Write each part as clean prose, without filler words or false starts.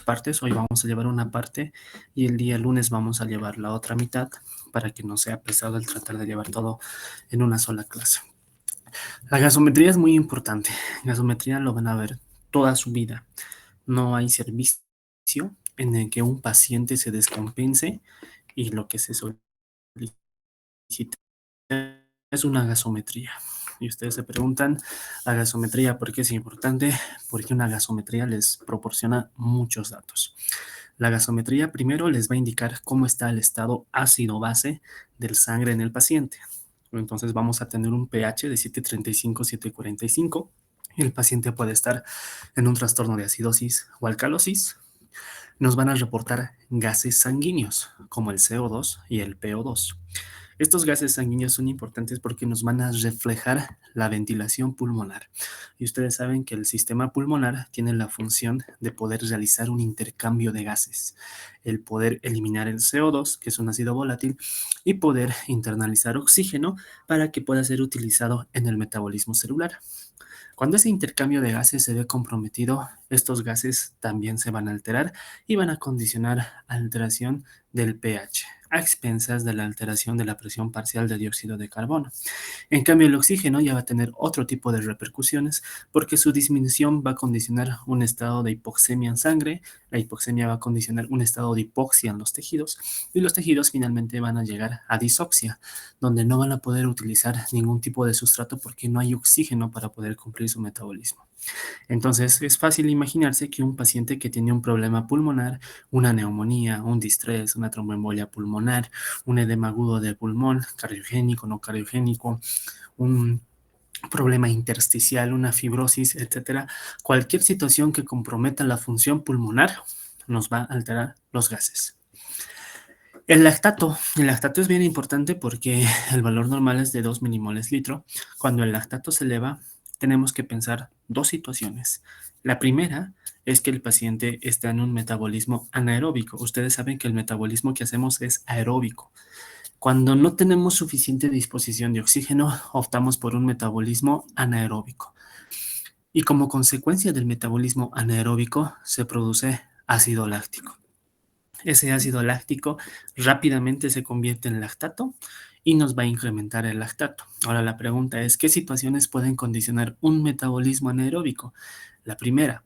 partes. Hoy vamos a llevar una parte y el día lunes vamos a llevar la otra mitad para que no sea pesado el tratar de llevar todo en una sola clase. La gasometría es muy importante. Gasometría lo van a ver toda su vida. No hay servicio en el que un paciente se descompense y lo que se solicita es una gasometría. Y ustedes se preguntan, la gasometría, ¿por qué es importante? Porque una gasometría les proporciona muchos datos. La gasometría primero les va a indicar cómo está el estado ácido-base del sangre en el paciente. Entonces vamos a tener un pH de 735, 745. El paciente puede estar en un trastorno de acidosis o alcalosis. Nos van a reportar gases sanguíneos, como el CO2 y el PO2. Estos gases sanguíneos son importantes porque nos van a reflejar la ventilación pulmonar. Y ustedes saben que el sistema pulmonar tiene la función de poder realizar un intercambio de gases, el poder eliminar el CO2, que es un ácido volátil, y poder internalizar oxígeno para que pueda ser utilizado en el metabolismo celular. Cuando ese intercambio de gases se ve comprometido, estos gases también se van a alterar y van a condicionar alteración del pH, a expensas de la alteración de la presión parcial de dióxido de carbono. En cambio, el oxígeno ya va a tener otro tipo de repercusiones porque su disminución va a condicionar un estado de hipoxemia en sangre, la hipoxemia va a condicionar un estado de hipoxia en los tejidos y los tejidos finalmente van a llegar a disoxia, donde no van a poder utilizar ningún tipo de sustrato porque no hay oxígeno para poder cumplir su metabolismo. Entonces, es fácil imaginarse que un paciente que tiene un problema pulmonar, una neumonía, un distrés, una tromboembolia pulmonar, un edema agudo de pulmón, cardiogénico, no cardiogénico, un problema intersticial, una fibrosis, etcétera, cualquier situación que comprometa la función pulmonar nos va a alterar los gases. El lactato es bien importante porque el valor normal es de 2 milimoles litro. Cuando el lactato se eleva, tenemos que pensar dos situaciones. La primera es que el paciente está en un metabolismo anaeróbico. Ustedes saben que el metabolismo que hacemos es aeróbico. Cuando no tenemos suficiente disposición de oxígeno, optamos por un metabolismo anaeróbico. Y como consecuencia del metabolismo anaeróbico, se produce ácido láctico. Ese ácido láctico rápidamente se convierte en lactato y nos va a incrementar el lactato. Ahora la pregunta es, ¿qué situaciones pueden condicionar un metabolismo anaeróbico? La primera,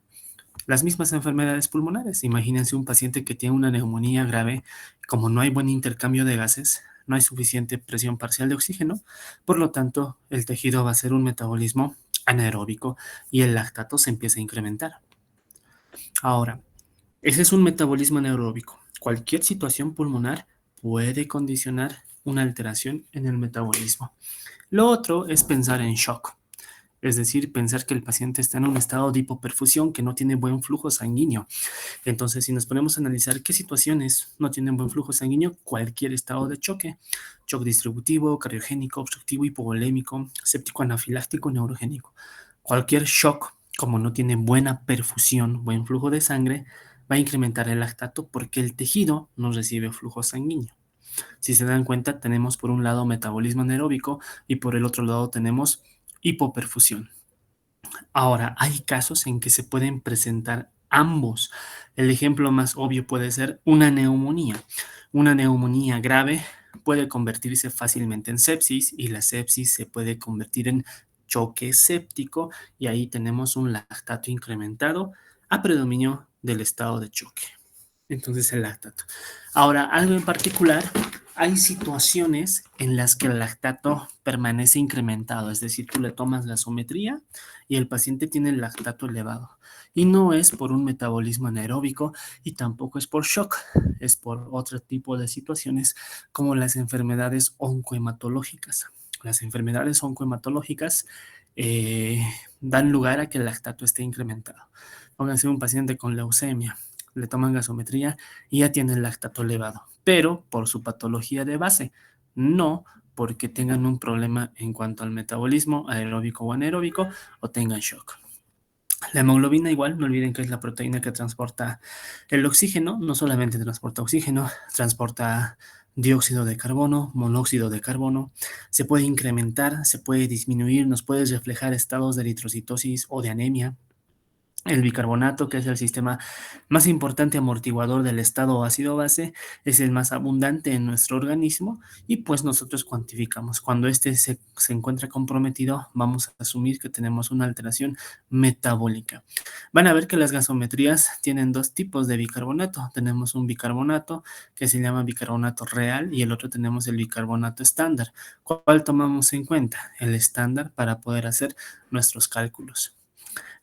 las mismas enfermedades pulmonares. Imagínense un paciente que tiene una neumonía grave, como no hay buen intercambio de gases, no hay suficiente presión parcial de oxígeno, por lo tanto el tejido va a ser un metabolismo anaeróbico y el lactato se empieza a incrementar. Ahora, ese es un metabolismo anaeróbico. Cualquier situación pulmonar puede condicionar una alteración en el metabolismo. Lo otro es pensar en shock, es decir, pensar que el paciente está en un estado de hipoperfusión, que no tiene buen flujo sanguíneo. Entonces, si nos ponemos a analizar qué situaciones no tienen buen flujo sanguíneo, cualquier estado de choque, shock distributivo, cardiogénico, obstructivo, hipovolémico, séptico anafiláctico, neurogénico. Cualquier shock, como no tiene buena perfusión, buen flujo de sangre, va a incrementar el lactato porque el tejido no recibe flujo sanguíneo. Si se dan cuenta, tenemos por un lado metabolismo anaeróbico y por el otro lado tenemos hipoperfusión. Ahora, hay casos en que se pueden presentar ambos. El ejemplo más obvio puede ser una neumonía. Una neumonía grave puede convertirse fácilmente en sepsis y la sepsis se puede convertir en choque séptico y ahí tenemos un lactato incrementado a predominio del estado de choque. Entonces el lactato. Ahora, algo en particular, hay situaciones en las que el lactato permanece incrementado, es decir, tú le tomas gasometría y el paciente tiene el lactato elevado. Y no es por un metabolismo anaeróbico y tampoco es por shock, es por otro tipo de situaciones como las enfermedades oncohematológicas. Las enfermedades oncohematológicas dan lugar a que el lactato esté incrementado. Pónganse un paciente con leucemia, le toman gasometría y ya tienen lactato elevado, pero por su patología de base, no porque tengan un problema en cuanto al metabolismo aeróbico o anaeróbico o tengan shock. La hemoglobina igual, no olviden que es la proteína que transporta el oxígeno, no solamente transporta oxígeno, transporta dióxido de carbono, monóxido de carbono, se puede incrementar, se puede disminuir, nos puede reflejar estados de eritrocitosis o de anemia. El bicarbonato, que es el sistema más importante amortiguador del estado ácido-base, es el más abundante en nuestro organismo y pues nosotros cuantificamos. Cuando este se encuentra comprometido, vamos a asumir que tenemos una alteración metabólica. Van a ver que las gasometrías tienen dos tipos de bicarbonato. Tenemos un bicarbonato que se llama bicarbonato real y el otro tenemos el bicarbonato estándar. ¿Cuál tomamos en cuenta? El estándar para poder hacer nuestros cálculos.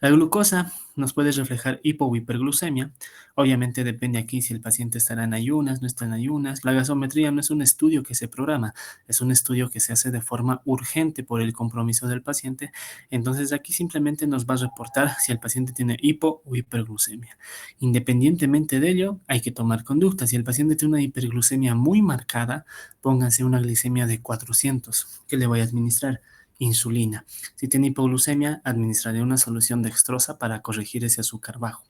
La glucosa nos puede reflejar hipo o hiperglucemia. Obviamente depende aquí si el paciente estará en ayunas, no está en ayunas. La gasometría no es un estudio que se programa, es un estudio que se hace de forma urgente por el compromiso del paciente. Entonces aquí simplemente nos va a reportar si el paciente tiene hipo o hiperglucemia. Independientemente de ello, hay que tomar conducta. Si el paciente tiene una hiperglucemia muy marcada, pónganse una glicemia de 400. ¿Qué le voy a administrar? Insulina. Si tiene hipoglucemia, administraré una solución dextrosa para corregir ese azúcar bajo.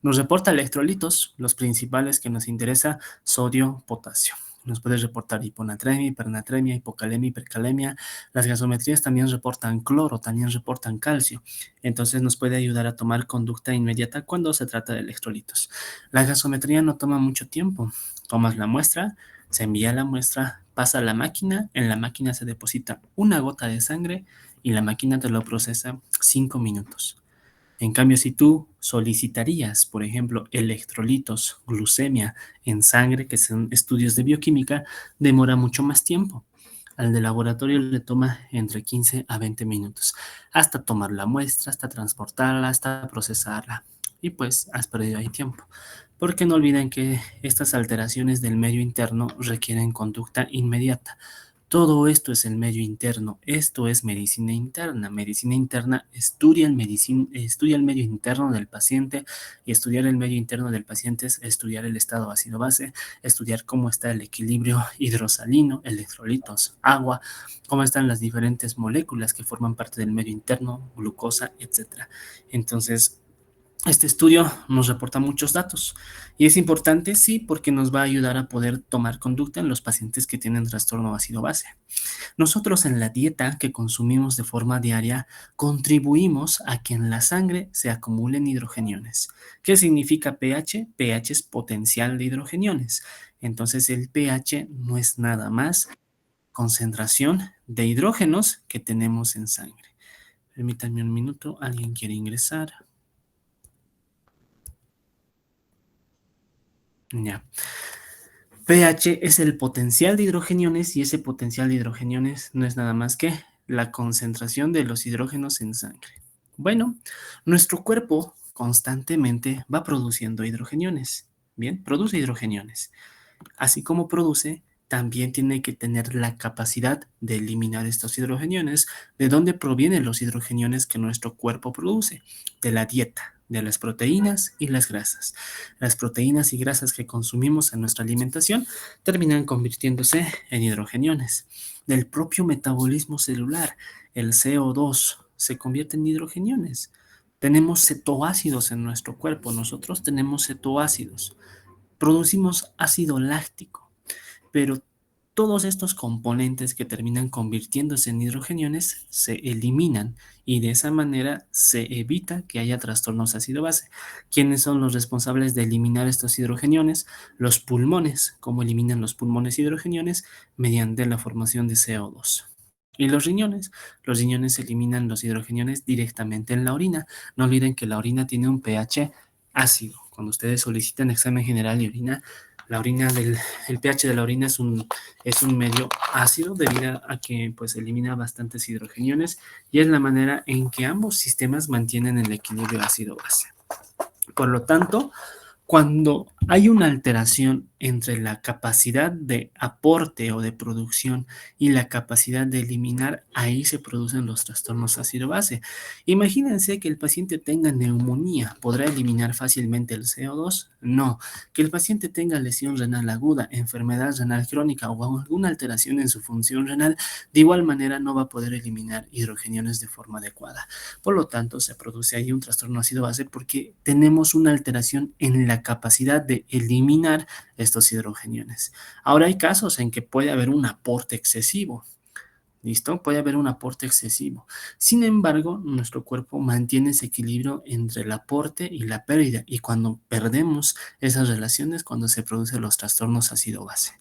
Nos reporta electrolitos, los principales que nos interesa, sodio, potasio. Nos puede reportar hiponatremia, hipernatremia, hipocalemia, hipercalemia. Las gasometrías también reportan cloro, también reportan calcio. Entonces nos puede ayudar a tomar conducta inmediata cuando se trata de electrolitos. La gasometría no toma mucho tiempo. Tomas la muestra, se envía la muestra, pasa a la máquina, en la máquina se deposita una gota de sangre y la máquina te lo procesa 5 minutos. En cambio, si tú solicitarías, por ejemplo, electrolitos, glucemia en sangre, que son estudios de bioquímica, demora mucho más tiempo. Al de laboratorio le toma entre 15 a 20 minutos, hasta tomar la muestra, hasta transportarla, hasta procesarla. Y pues has perdido ahí tiempo. Porque no olviden que estas alteraciones del medio interno requieren conducta inmediata. Todo esto es el medio interno, esto es medicina interna. Medicina interna estudia el medio interno del paciente y estudiar el medio interno del paciente es estudiar el estado ácido-base, estudiar cómo está el equilibrio hidrosalino, electrolitos, agua, cómo están las diferentes moléculas que forman parte del medio interno, glucosa, etcétera. Entonces, este estudio nos reporta muchos datos y es importante, sí, porque nos va a ayudar a poder tomar conducta en los pacientes que tienen trastorno ácido-base. Nosotros en la dieta que consumimos de forma diaria contribuimos a que en la sangre se acumulen hidrogeniones. ¿Qué significa pH? pH es potencial de hidrogeniones. Entonces el pH no es nada más concentración de hidrógenos que tenemos en sangre. Permítanme un minuto, alguien quiere ingresar. Ya. pH es el potencial de hidrogeniones y ese potencial de hidrogeniones no es nada más que la concentración de los hidrógenos en sangre. Bueno, nuestro cuerpo constantemente va produciendo hidrogeniones. Bien, produce hidrogeniones. Así como produce, también tiene que tener la capacidad de eliminar estos hidrogeniones. ¿De dónde provienen los hidrogeniones que nuestro cuerpo produce? De la dieta, de las proteínas y las grasas. Las proteínas y grasas que consumimos en nuestra alimentación terminan convirtiéndose en hidrogeniones. Del propio metabolismo celular, el CO2 se convierte en hidrogeniones. Tenemos cetoácidos en nuestro cuerpo, nosotros tenemos cetoácidos. Producimos ácido láctico, pero todos estos componentes que terminan convirtiéndose en hidrogeniones se eliminan y de esa manera se evita que haya trastornos ácido-base. ¿Quiénes son los responsables de eliminar estos hidrogeniones? Los pulmones. ¿Cómo eliminan los pulmones hidrogeniones? Mediante la formación de CO2. Y los riñones eliminan los hidrogeniones directamente en la orina. No olviden que la orina tiene un pH ácido. Cuando ustedes solicitan examen general de orina, el pH de la orina es un medio ácido debido a que pues elimina bastantes hidrogeniones y es la manera en que ambos sistemas mantienen el equilibrio ácido-base. Por lo tanto, cuando hay una alteración entre la capacidad de aporte o de producción y la capacidad de eliminar, ahí se producen los trastornos ácido-base. Imagínense que el paciente tenga neumonía, ¿podrá eliminar fácilmente el CO2? No. Que el paciente tenga lesión renal aguda, enfermedad renal crónica o alguna alteración en su función renal, de igual manera no va a poder eliminar hidrogeniones de forma adecuada. Por lo tanto, se produce ahí un trastorno ácido-base porque tenemos una alteración en la capacidad de eliminar estos hidrogeniones. Ahora hay casos en que puede haber un aporte excesivo ¿Listo? Puede haber un aporte excesivo. Sin embargo, nuestro cuerpo mantiene ese equilibrio entre el aporte y la pérdida. Y cuando perdemos esas relaciones, cuando se producen los trastornos ácido-base.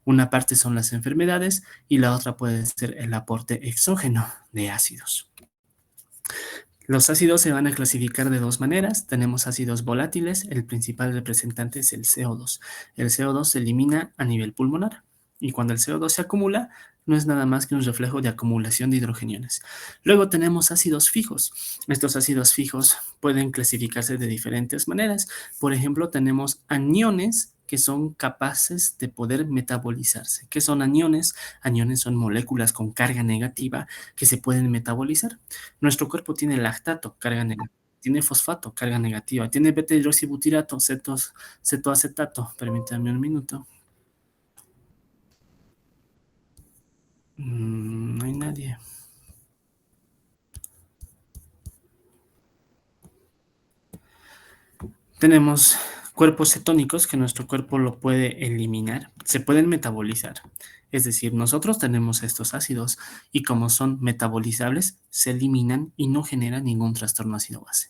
Una parte son las enfermedades y la otra puede ser el aporte exógeno de ácidos. Los ácidos se van a clasificar de dos maneras. Tenemos ácidos volátiles, el principal representante es el CO2. El CO2 se elimina a nivel pulmonar y cuando el CO2 se acumula, no es nada más que un reflejo de acumulación de hidrogeniones. Luego tenemos ácidos fijos. Estos ácidos fijos pueden clasificarse de diferentes maneras. Por ejemplo, tenemos aniones que son capaces de poder metabolizarse. ¿Qué son aniones? Aniones son moléculas con carga negativa que se pueden metabolizar. Nuestro cuerpo tiene lactato, carga negativa. Tiene fosfato, carga negativa. Tiene beta-hidroxibutirato, cetoacetato. Permítanme un minuto. No hay nadie. Tenemos cuerpos cetónicos que nuestro cuerpo lo puede eliminar, se pueden metabolizar. Es decir, nosotros tenemos estos ácidos y como son metabolizables, se eliminan y no generan ningún trastorno ácido base.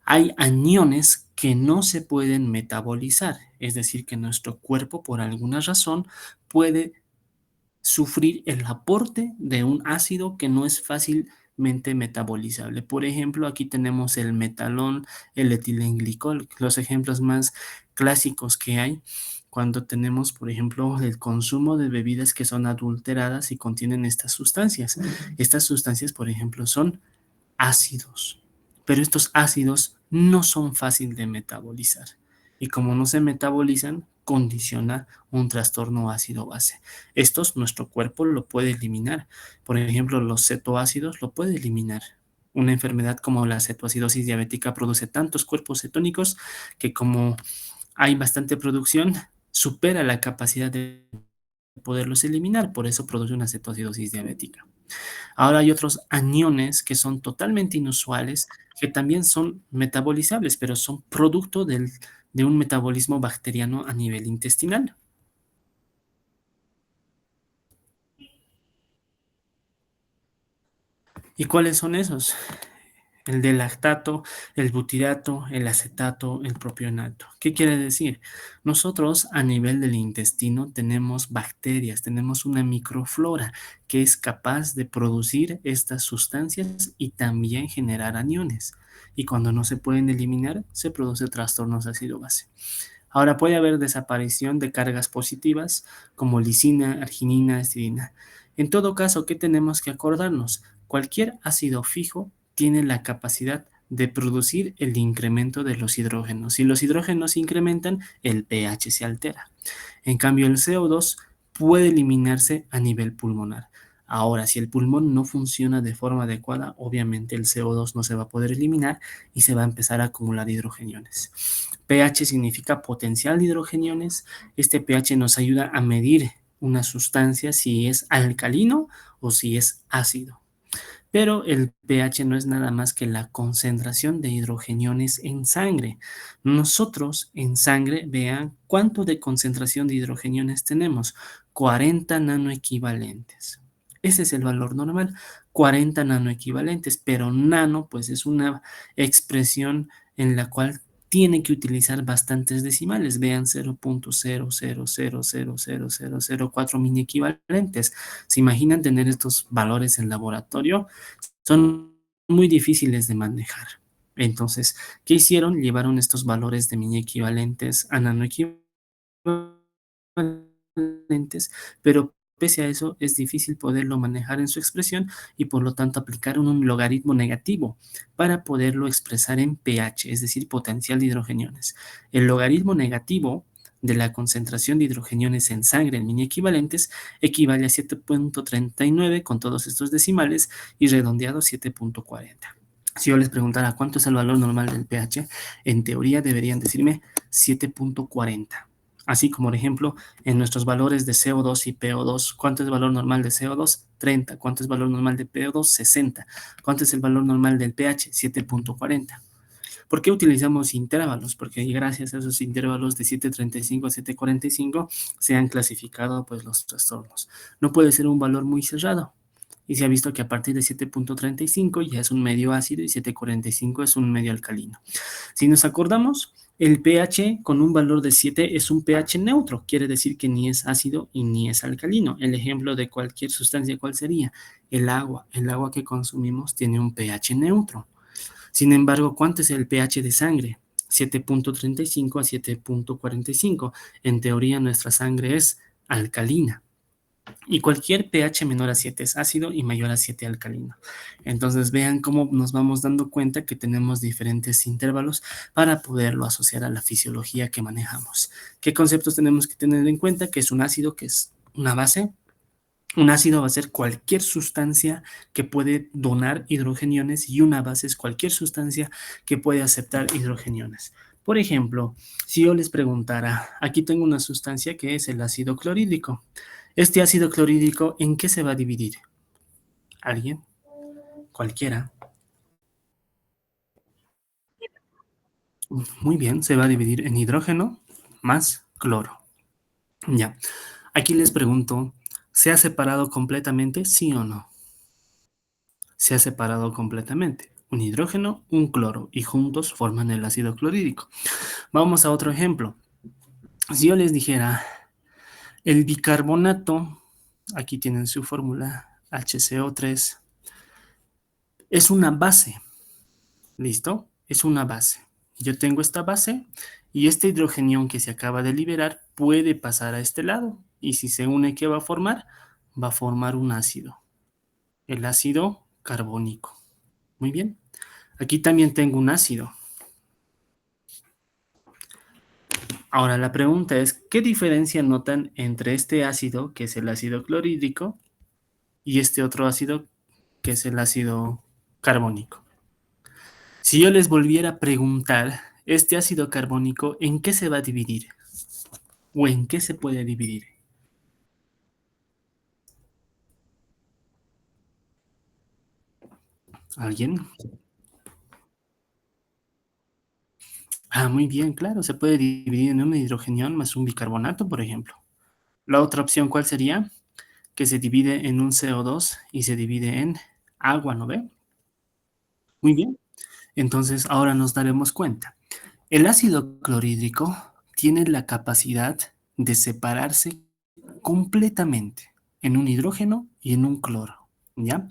Hay aniones que no se pueden metabolizar, es decir, que nuestro cuerpo por alguna razón puede sufrir el aporte de un ácido que no es fácilmente metabolizable. Por ejemplo, aquí tenemos el metalón, el etilenglicol, los ejemplos más clásicos que hay cuando tenemos, por ejemplo, el consumo de bebidas que son adulteradas y contienen estas sustancias. Estas sustancias, por ejemplo, son ácidos, pero estos ácidos no son fáciles de metabolizar y como no se metabolizan, condiciona un trastorno ácido-base. Estos nuestro cuerpo lo puede eliminar. Por ejemplo, los cetoácidos lo puede eliminar. Una enfermedad como la cetoacidosis diabética produce tantos cuerpos cetónicos que como hay bastante producción, supera la capacidad de poderlos eliminar, por eso produce una cetoacidosis diabética. Ahora hay otros aniones que son totalmente inusuales, que también son metabolizables, pero son producto de un metabolismo bacteriano a nivel intestinal. ¿Y cuáles son esos? El del lactato, el butirato, el acetato, el propionato. ¿Qué quiere decir? Nosotros a nivel del intestino tenemos bacterias, tenemos una microflora que es capaz de producir estas sustancias y también generar aniones. Y cuando no se pueden eliminar, se produce trastornos ácido-base. Ahora puede haber desaparición de cargas positivas como lisina, arginina, acidina. En todo caso, ¿qué tenemos que acordarnos? Cualquier ácido fijo tiene la capacidad de producir el incremento de los hidrógenos. Si los hidrógenos se incrementan, el pH se altera. En cambio, el CO2 puede eliminarse a nivel pulmonar. Ahora, si el pulmón no funciona de forma adecuada, obviamente el CO2 no se va a poder eliminar y se va a empezar a acumular hidrogeniones. pH significa potencial de hidrogeniones. Este pH nos ayuda a medir una sustancia si es alcalino o si es ácido. Pero el pH no es nada más que la concentración de hidrogeniones en sangre. Nosotros en sangre, vean cuánto de concentración de hidrogeniones tenemos, 40 nanoequivalentes. Ese es el valor normal, 40 nanoequivalentes, pero nano pues es una expresión en la cual tiene que utilizar bastantes decimales, vean 0.00000004 mini equivalentes. ¿Se imaginan tener estos valores en laboratorio? Son muy difíciles de manejar. Entonces, ¿qué hicieron? Llevaron estos valores de mini equivalentes a nano equivalentes, pero pese a eso es difícil poderlo manejar en su expresión y por lo tanto aplicar un logaritmo negativo para poderlo expresar en pH, es decir, potencial de hidrogeniones. El logaritmo negativo de la concentración de hidrogeniones en sangre en mini equivalentes equivale a 7.39 con todos estos decimales y redondeado 7.40. Si yo les preguntara cuánto es el valor normal del pH, en teoría deberían decirme 7.40. Así como, por ejemplo, en nuestros valores de CO2 y PO2, ¿cuánto es el valor normal de CO2? 30. ¿Cuánto es el valor normal de PO2? 60. ¿Cuánto es el valor normal del pH? 7.40. ¿Por qué utilizamos intervalos? Porque gracias a esos intervalos de 7.35 a 7.45 se han clasificado pues, los trastornos. No puede ser un valor muy cerrado. y se ha visto que a partir de 7.35 ya es un medio ácido y 7.45 es un medio alcalino. Si nos acordamos, el pH con un valor de 7 es un pH neutro, quiere decir que ni es ácido y ni es alcalino. El ejemplo de cualquier sustancia, ¿cuál sería? El agua. El agua que consumimos tiene un pH neutro. Sin embargo, ¿cuánto es el pH de sangre? 7.35 a 7.45. En teoría, nuestra sangre es alcalina. Y cualquier pH menor a 7 es ácido y mayor a 7 alcalino. Entonces vean cómo nos vamos dando cuenta que tenemos diferentes intervalos para poderlo asociar a la fisiología que manejamos. ¿Qué conceptos tenemos que tener en cuenta? Que es un ácido, que es una base. Un ácido va a ser cualquier sustancia que puede donar hidrogeniones y una base es cualquier sustancia que puede aceptar hidrogeniones. Por ejemplo, si yo les preguntara, aquí tengo una sustancia que es el ácido clorhídrico. Este ácido clorhídrico, ¿en qué se va a dividir? ¿Alguien? ¿Cualquiera? Muy bien, se va a dividir en hidrógeno más cloro. Ya. Aquí les pregunto, ¿se ha separado completamente, sí o no? Se ha separado completamente. Un hidrógeno, un cloro, y juntos forman el ácido clorhídrico. Vamos a otro ejemplo. Si yo les dijera, el bicarbonato, aquí tienen su fórmula, HCO3, es una base. ¿Listo? Es una base. Yo tengo esta base y este hidrogenión que se acaba de liberar puede pasar a este lado. Y si se une, ¿qué va a formar? Va a formar un ácido. El ácido carbónico. Muy bien. Aquí también tengo un ácido. Ahora la pregunta es, ¿qué diferencia notan entre este ácido, que es el ácido clorhídrico, y este otro ácido, que es el ácido carbónico? Si yo les volviera a preguntar, ¿este ácido carbónico en qué se va a dividir? ¿O en qué se puede dividir? ¿Alguien? Ah, muy bien, claro, se puede dividir en un hidrogenión más un bicarbonato, por ejemplo. La otra opción, ¿cuál sería? Que se divide en un CO2 y se divide en agua, ¿no ve? Muy bien. Entonces, ahora nos daremos cuenta. El ácido clorhídrico tiene la capacidad de separarse completamente en un hidrógeno y en un cloro, ¿ya?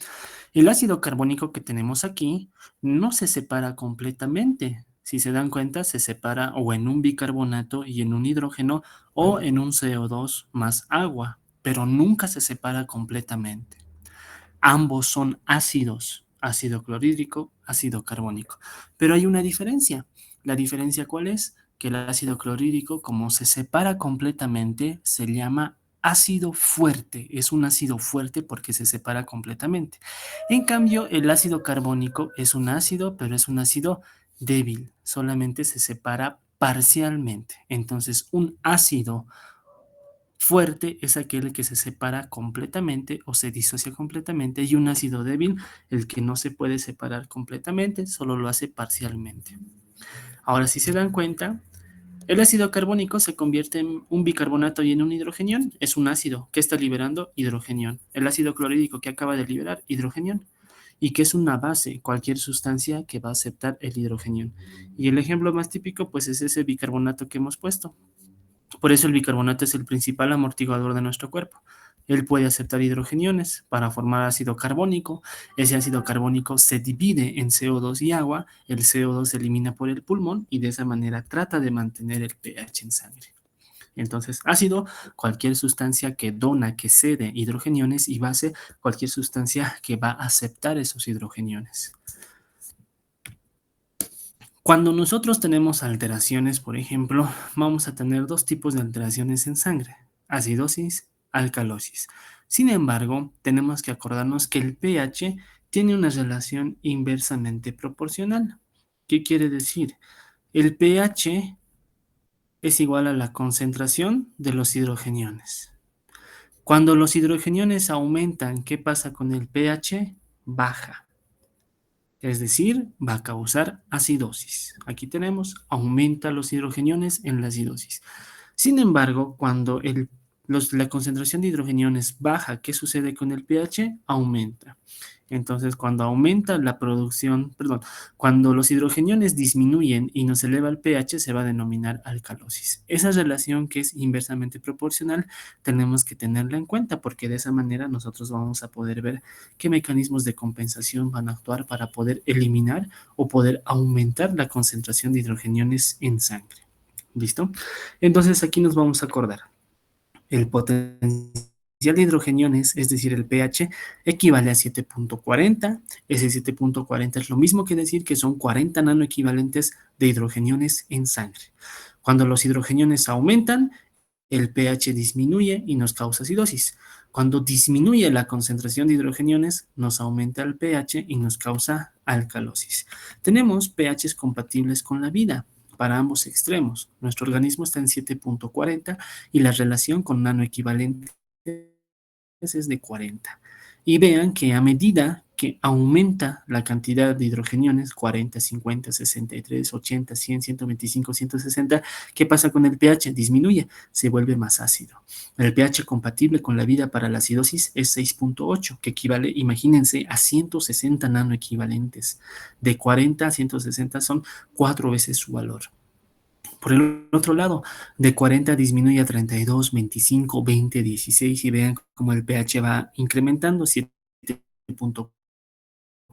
El ácido carbónico que tenemos aquí no se separa completamente. Si se dan cuenta, se separa o en un bicarbonato y en un hidrógeno o en un CO2 más agua, pero nunca se separa completamente. Ambos son ácidos, ácido clorhídrico, ácido carbónico. Pero hay una diferencia. ¿La diferencia cuál es? Que el ácido clorhídrico, como se separa completamente, se llama ácido fuerte. Es un ácido fuerte porque se separa completamente. En cambio, el ácido carbónico es un ácido, pero es un ácido débil. Solamente se separa parcialmente. Entonces, un ácido fuerte es aquel que se separa completamente o se disocia completamente, y un ácido débil, el que no se puede separar completamente, solo lo hace parcialmente. Ahora, si se dan cuenta, el ácido carbónico se convierte en un bicarbonato y en un hidrogenión. Es un ácido que está liberando hidrogenión. El ácido clorhídrico que acaba de liberar hidrogenión. Y que es una base, cualquier sustancia que va a aceptar el hidrogenión. Y el ejemplo más típico, pues, es ese bicarbonato que hemos puesto. Por eso el bicarbonato es el principal amortiguador de nuestro cuerpo. Él puede aceptar hidrogeniones para formar ácido carbónico. Ese ácido carbónico se divide en CO2 y agua. El CO2 se elimina por el pulmón y de esa manera trata de mantener el pH en sangre. Entonces, ácido, cualquier sustancia que dona, que cede hidrogeniones, y base, cualquier sustancia que va a aceptar esos hidrogeniones. Cuando nosotros tenemos alteraciones, por ejemplo, vamos a tener dos tipos de alteraciones en sangre: acidosis, alcalosis. Sin embargo, tenemos que acordarnos que el pH tiene una relación inversamente proporcional. ¿Qué quiere decir? El pH es igual a la concentración de los hidrogeniones. Cuando los hidrogeniones aumentan, ¿qué pasa con el pH? Baja. Es decir, va a causar acidosis. Aquí tenemos, aumenta los hidrogeniones en la acidosis. Sin embargo, cuando la concentración de hidrogeniones baja, ¿qué sucede con el pH? Aumenta. Entonces, cuando aumenta la producción, perdón, cuando los hidrogeniones disminuyen y nos eleva el pH, se va a denominar alcalosis. Esa relación que es inversamente proporcional, tenemos que tenerla en cuenta porque de esa manera nosotros vamos a poder ver qué mecanismos de compensación van a actuar para poder eliminar o poder aumentar la concentración de hidrogeniones en sangre. ¿Listo? Entonces, aquí nos vamos a acordar. El potencial de hidrogeniones, es decir, el pH, equivale a 7.40. Ese 7.40 es lo mismo que decir que son 40 nanoequivalentes de hidrogeniones en sangre. Cuando los hidrogeniones aumentan, el pH disminuye y nos causa acidosis. Cuando disminuye la concentración de hidrogeniones, nos aumenta el pH y nos causa alcalosis. Tenemos pHs compatibles con la vida para ambos extremos. Nuestro organismo está en 7.40 y la relación con nanoequivalentes es de 40. Y vean que a medida que aumenta la cantidad de hidrogeniones, 40, 50, 63, 80, 100, 125, 160, ¿qué pasa con el pH? Disminuye, se vuelve más ácido. El pH compatible con la vida para la acidosis es 6.8, que equivale, imagínense, a 160 nanoequivalentes. De 40 a 160 son 4 veces su valor. Por el otro lado, de 40 disminuye a 32, 25, 20, 16 y vean cómo el pH va incrementando, 7.4,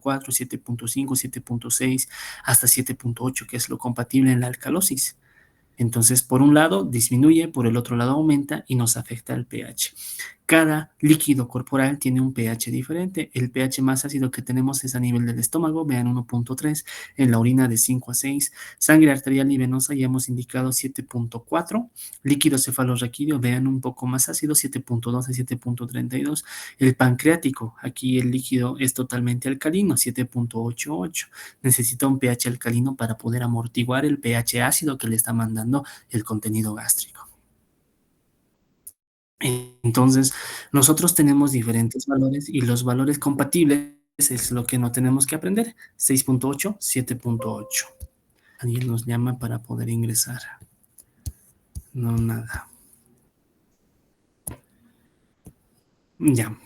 7.5, 7.6 hasta 7.8, que es lo compatible en la alcalosis. Entonces, por un lado disminuye, por el otro lado aumenta y nos afecta el pH. Cada líquido corporal tiene un pH diferente. El pH más ácido que tenemos es a nivel del estómago, vean 1.3, en la orina de 5 a 6, sangre arterial y venosa ya hemos indicado 7.4, líquido cefalorraquídeo, vean un poco más ácido, 7.2 a 7.32, el pancreático, aquí el líquido es totalmente alcalino, 7.88, necesita un pH alcalino para poder amortiguar el pH ácido que le está mandando el contenido gástrico. Entonces, nosotros tenemos diferentes valores y los valores compatibles es lo que no tenemos que aprender. 6.8, 7.8. Alguien nos llama para poder ingresar. No, nada. Ya.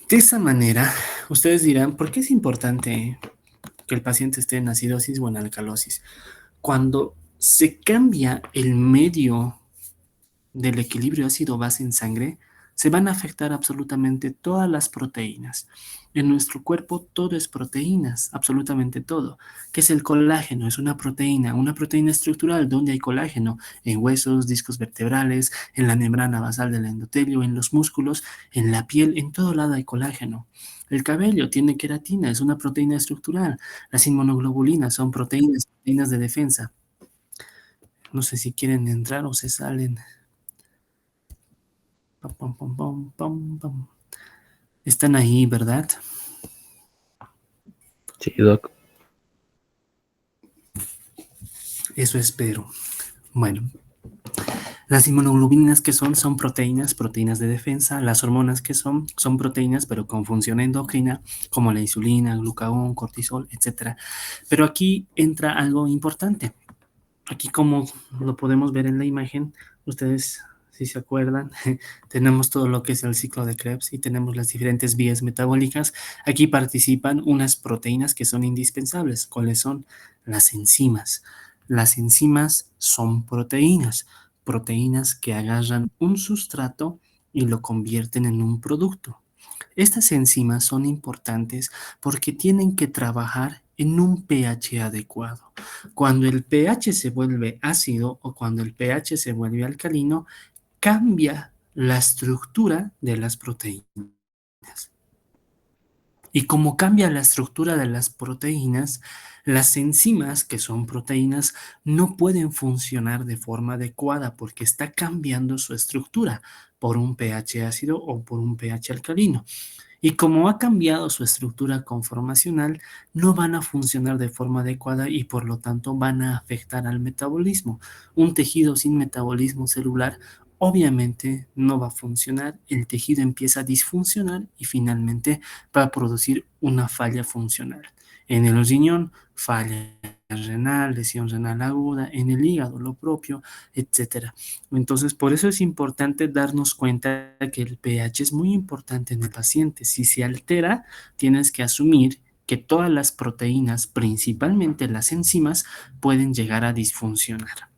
De esa manera, ustedes dirán, ¿por qué es importante que el paciente esté en acidosis o en alcalosis? Cuando se cambia el medio del equilibrio ácido-base en sangre, se van a afectar absolutamente todas las proteínas. En nuestro cuerpo todo es proteínas, absolutamente todo. ¿Qué es el colágeno? Es una proteína estructural. ¿Dónde hay colágeno? En huesos, discos vertebrales, en la membrana basal del endotelio, en los músculos, en la piel, en todo lado hay colágeno. El cabello tiene queratina, es una proteína estructural. Las inmunoglobulinas son proteínas, proteínas de defensa. No sé si quieren entrar o se salen. Pam, pam, pam, pam, pam. Están ahí, ¿verdad? Sí, Doc. Eso espero. Bueno, las inmunoglobulinas que son proteínas, proteínas de defensa. Las hormonas que son proteínas, pero con función endocrina, como la insulina, glucagón, cortisol, etcétera. Pero aquí entra algo importante. Aquí, como lo podemos ver en la imagen, ustedes, si se acuerdan, tenemos todo lo que es el ciclo de Krebs y tenemos las diferentes vías metabólicas. Aquí participan unas proteínas que son indispensables. ¿Cuáles son? Las enzimas. Las enzimas son proteínas que agarran un sustrato y lo convierten en un producto. Estas enzimas son importantes porque tienen que trabajar en un pH adecuado. Cuando el pH se vuelve ácido o cuando el pH se vuelve alcalino, cambia la estructura de las proteínas. Y como cambia la estructura de las proteínas, las enzimas, que son proteínas, no pueden funcionar de forma adecuada porque está cambiando su estructura por un pH ácido o por un pH alcalino. Y como ha cambiado su estructura conformacional, no van a funcionar de forma adecuada y por lo tanto van a afectar al metabolismo. Un tejido sin metabolismo celular obviamente no va a funcionar, el tejido empieza a disfuncionar y finalmente va a producir una falla funcional. En el riñón, falla renal, lesión renal aguda, en el hígado lo propio, etcétera. Entonces, por eso es importante darnos cuenta que el pH es muy importante en el paciente. Si se altera, tienes que asumir que todas las proteínas, principalmente las enzimas, pueden llegar a disfuncionar.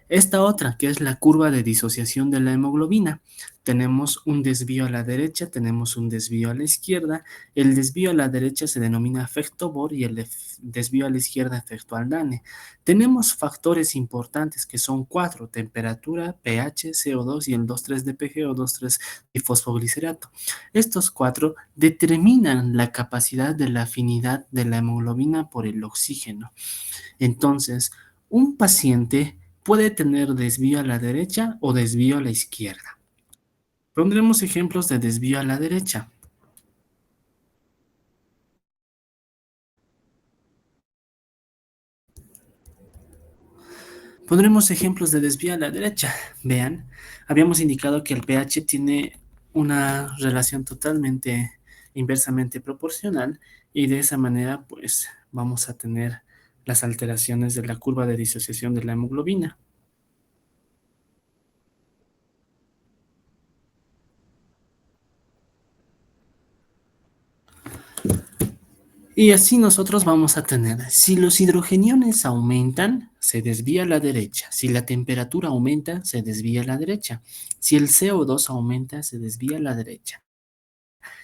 Esta otra, que es la curva de disociación de la hemoglobina. Tenemos un desvío a la derecha, tenemos un desvío a la izquierda. El desvío a la derecha se denomina efecto Bohr y el desvío a la izquierda efecto Aldane. Tenemos factores importantes que son cuatro: temperatura, pH, CO2 y el 2,3 DPG o 2,3 fosfoglicerato. Estos cuatro determinan la capacidad de la afinidad de la hemoglobina por el oxígeno. Entonces, un paciente puede tener desvío a la derecha o desvío a la izquierda. Pondremos ejemplos de desvío a la derecha. Pondremos ejemplos de desvío a la derecha. Vean, habíamos indicado que el pH tiene una relación totalmente inversamente proporcional y de esa manera pues vamos a tener las alteraciones de la curva de disociación de la hemoglobina. Y así nosotros vamos a tener, si los hidrogeniones aumentan, se desvía a la derecha. Si la temperatura aumenta, se desvía a la derecha. Si el CO2 aumenta, se desvía a la derecha.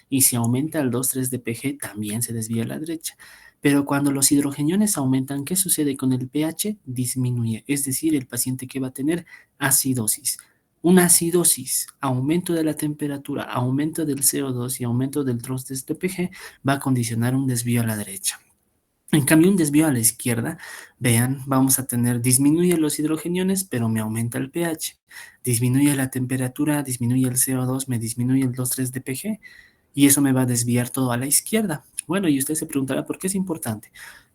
Y si aumenta el 2,3 de pG, también se desvía a la derecha. Pero cuando los hidrogeniones aumentan, ¿qué sucede con el pH? Disminuye, es decir, el paciente que va a tener acidosis. Una acidosis, aumento de la temperatura, aumento del CO2 y aumento del 2,3 de pG va a condicionar un desvío a la derecha. En cambio, un desvío a la izquierda, vean, vamos a tener, disminuye los hidrogeniones, pero me aumenta el pH. Disminuye la temperatura, disminuye el CO2, me disminuye el 2,3 de pG y eso me va a desviar todo a la izquierda. Bueno, y usted se preguntará por qué es importante.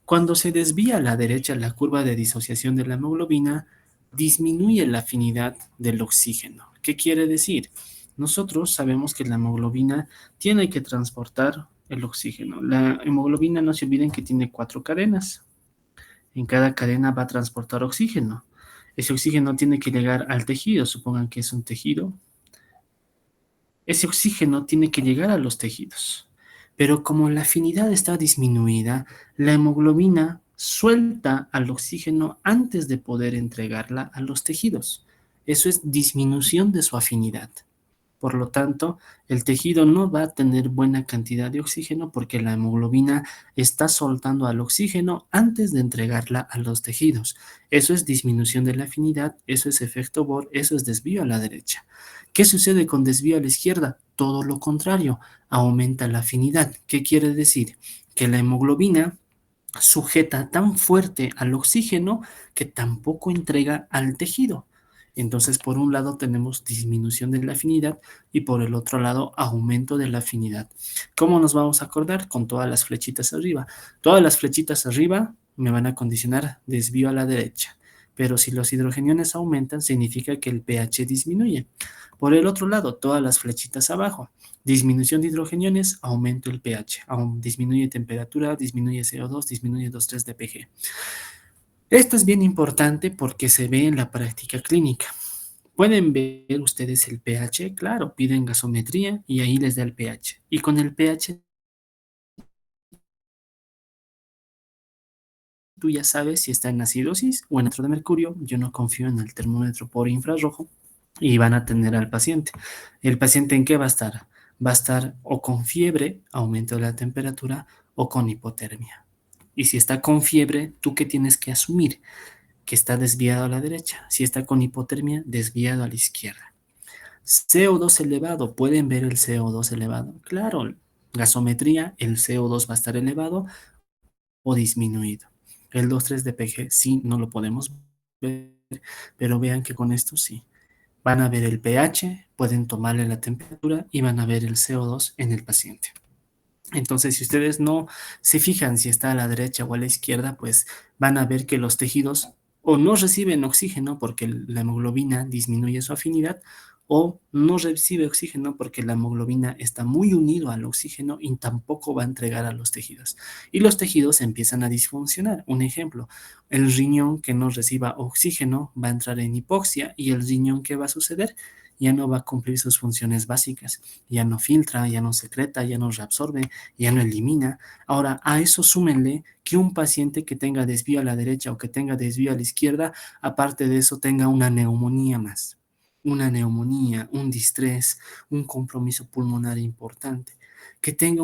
Cuando se desvía a la derecha la curva de disociación de la hemoglobina, disminuye la afinidad del oxígeno. ¿Qué quiere decir? Nosotros sabemos que la hemoglobina tiene que transportar el oxígeno. La hemoglobina, no se olviden que tiene 4 cadenas. En cada cadena va a transportar oxígeno. Ese oxígeno tiene que llegar al tejido. Supongan que es un tejido. Ese oxígeno tiene que llegar a los tejidos. Pero como la afinidad está disminuida, la hemoglobina suelta al oxígeno antes de poder entregarla a los tejidos. Eso es disminución de su afinidad. Por lo tanto, el tejido no va a tener buena cantidad de oxígeno porque la hemoglobina está soltando al oxígeno antes de entregarla a los tejidos. Eso es disminución de la afinidad, eso es efecto Bohr, eso es desvío a la derecha. ¿Qué sucede con desvío a la izquierda? Todo lo contrario, aumenta la afinidad. ¿Qué quiere decir? Que la hemoglobina sujeta tan fuerte al oxígeno que tampoco entrega al tejido. Entonces, por un lado tenemos disminución de la afinidad y por el otro lado aumento de la afinidad. ¿Cómo nos vamos a acordar? Con todas las flechitas arriba. Todas las flechitas arriba me van a condicionar desvío a la derecha. Pero si los hidrogeniones aumentan, significa que el pH disminuye. Por el otro lado, todas las flechitas abajo. Disminución de hidrogeniones, aumento el pH, disminuye temperatura, disminuye CO2, disminuye 2,3 de pG. Esto es bien importante porque se ve en la práctica clínica. Pueden ver ustedes el pH, claro, piden gasometría y ahí les da el pH. Y con el pH tú ya sabes si está en acidosis o en nitro de mercurio. Yo no confío en el termómetro por infrarrojo y van a tener al paciente. ¿El paciente en qué va a estar? Va a estar o con fiebre, aumento de la temperatura, o con hipotermia. Y si está con fiebre, ¿tú qué tienes que asumir? Que está desviado a la derecha. Si está con hipotermia, desviado a la izquierda. CO2 elevado, ¿pueden ver el CO2 elevado? Claro, gasometría, el CO2 va a estar elevado o disminuido. El 2,3 de PG sí no lo podemos ver, pero vean que con esto sí. Van a ver el pH, pueden tomarle la temperatura y van a ver el CO2 en el paciente. Entonces, si ustedes no se fijan si está a la derecha o a la izquierda, pues van a ver que los tejidos o no reciben oxígeno porque la hemoglobina disminuye su afinidad, o no recibe oxígeno porque la hemoglobina está muy unido al oxígeno y tampoco va a entregar a los tejidos. Y los tejidos empiezan a disfuncionar. Un ejemplo, el riñón que no reciba oxígeno va a entrar en hipoxia y el riñón, ¿qué va a suceder? Ya no va a cumplir sus funciones básicas, ya no filtra, ya no secreta, ya no reabsorbe, ya no elimina. Ahora, a eso súmenle que un paciente que tenga desvío a la derecha o que tenga desvío a la izquierda, aparte de eso, tenga una neumonía más. Una neumonía, un distrés, un compromiso pulmonar importante, que tenga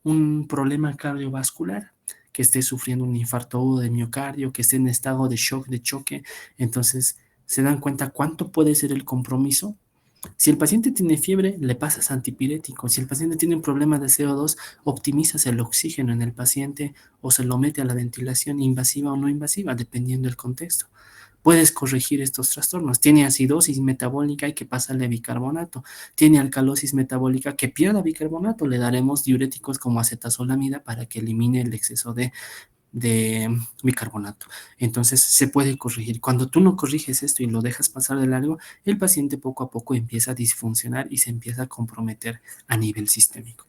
un problema cardiovascular, que esté sufriendo un infarto agudo de miocardio, que esté en estado de shock, de choque. Entonces, ¿se dan cuenta cuánto puede ser el compromiso? Si el paciente tiene fiebre, le pasas antipirético. Si el paciente tiene un problema de CO2, optimizas el oxígeno en el paciente o se lo mete a la ventilación invasiva o no invasiva, dependiendo del contexto. Puedes corregir estos trastornos. Tiene acidosis metabólica, hay que pasarle bicarbonato. Tiene alcalosis metabólica, que pierda bicarbonato. Le daremos diuréticos como acetazolamida para que elimine el exceso de bicarbonato. Entonces se puede corregir. Cuando tú no corriges esto y lo dejas pasar de largo, el paciente poco a poco empieza a disfuncionar y se empieza a comprometer a nivel sistémico.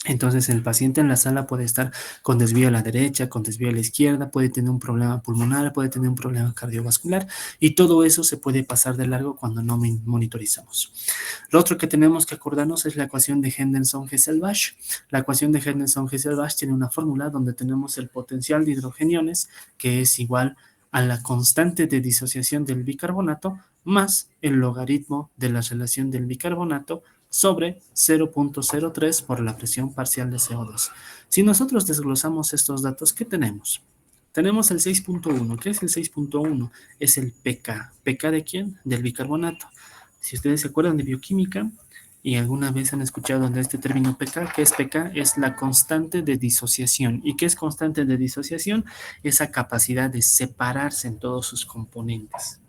Entonces el paciente en la sala puede estar con desvío a la derecha, con desvío a la izquierda, puede tener un problema pulmonar, puede tener un problema cardiovascular y todo eso se puede pasar de largo cuando no monitorizamos. Lo otro que tenemos que acordarnos es la ecuación de Henderson-Hasselbalch. La ecuación de Henderson-Hasselbalch tiene una fórmula donde tenemos el potencial de hidrogeniones, que es igual a la constante de disociación del bicarbonato más el logaritmo de la relación del bicarbonato sobre 0.03 por la presión parcial de CO2. Si nosotros desglosamos estos datos, ¿qué tenemos? Tenemos el 6.1. ¿Qué es el 6.1? Es el pK. ¿pK de quién? Del bicarbonato. Si ustedes se acuerdan de bioquímica y alguna vez han escuchado de este término pK, ¿qué es pK? Es la constante de disociación. ¿Y qué es constante de disociación? Esa capacidad de separarse en todos sus componentes.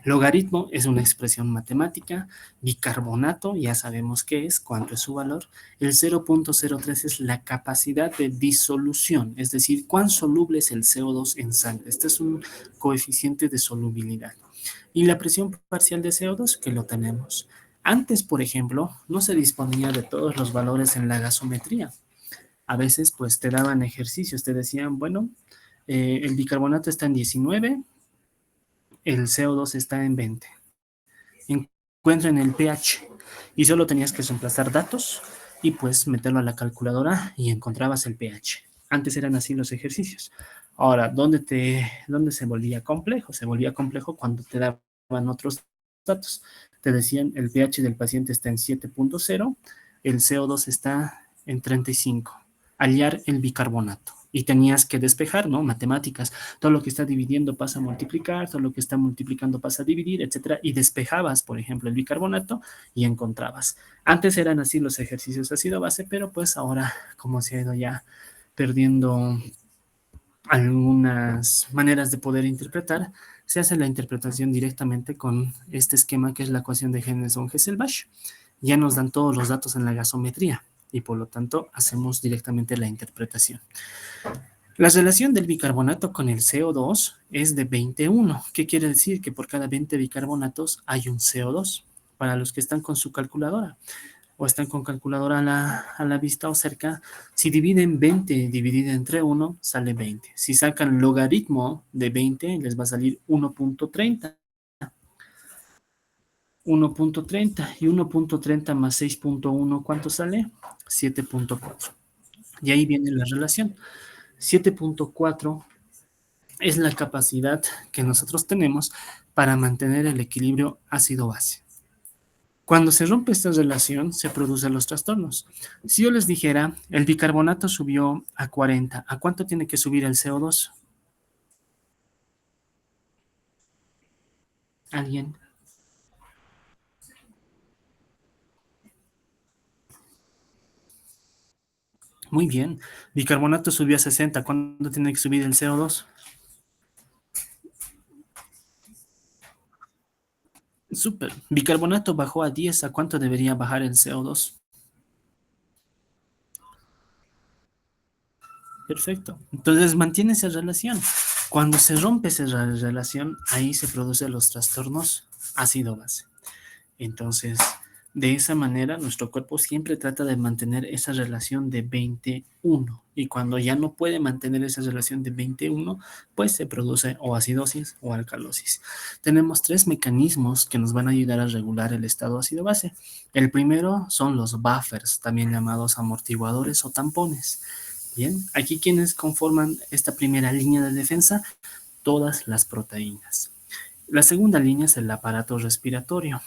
Logaritmo es una expresión matemática, bicarbonato, ya sabemos qué es, cuánto es su valor. El 0.03 es la capacidad de disolución, es decir, cuán soluble es el CO2 en sangre. Este es un coeficiente de solubilidad. Y la presión parcial de CO2, que lo tenemos. Antes, por ejemplo, no se disponía de todos los valores en la gasometría. A veces, pues, te daban ejercicios, te decían, bueno, el bicarbonato está en 19, el CO2 está en 20. Encuentren el pH y solo tenías que reemplazar datos y pues meterlo a la calculadora y encontrabas el pH. Antes eran así los ejercicios. Ahora, ¿dónde se volvía complejo? Se volvía complejo cuando te daban otros datos. Te decían el pH del paciente está en 7.0, el CO2 está en 35. Hallar el bicarbonato. Y tenías que despejar, ¿no? Matemáticas. Todo lo que está dividiendo pasa a multiplicar, todo lo que está multiplicando pasa a dividir, etcétera. Y despejabas, por ejemplo, el bicarbonato y encontrabas. Antes eran así los ejercicios ácido-base, pero pues ahora, como se ha ido ya perdiendo algunas maneras de poder interpretar, se hace la interpretación directamente con este esquema que es la ecuación de Henderson-Hasselbalch. Ya nos dan todos los datos en la gasometría y por lo tanto hacemos directamente la interpretación. La relación del bicarbonato con el CO2 es de 21. ¿Qué quiere decir? Que por cada 20 bicarbonatos hay un CO2. Para los que están con su calculadora o están con calculadora a la vista o cerca, si dividen 20 dividido entre 1, sale 20. Si sacan logaritmo de 20, les va a salir 1.30. 1.30 y 1.30 más 6.1, ¿cuánto sale? 7.4. Y ahí viene la relación. 7.4 es la capacidad que nosotros tenemos para mantener el equilibrio ácido-base. Cuando se rompe esta relación, se producen los trastornos. Si yo les dijera, el bicarbonato subió a 40, ¿a cuánto tiene que subir el CO2? ¿Alguien? Muy bien. Bicarbonato subió a 60, ¿cuánto tiene que subir el CO2? Súper. Bicarbonato bajó a 10, ¿a cuánto debería bajar el CO2? Perfecto. Entonces mantiene esa relación. Cuando se rompe esa relación, ahí se producen los trastornos ácido-base. Entonces, de esa manera, nuestro cuerpo siempre trata de mantener esa relación de 21. Y cuando ya no puede mantener esa relación de 21, pues se produce o acidosis o alcalosis. Tenemos tres mecanismos que nos van a ayudar a regular el estado ácido-base. El primero son los buffers, también llamados amortiguadores o tampones. Bien, aquí quienes conforman esta primera línea de defensa, todas las proteínas. La segunda línea es el aparato respiratorio.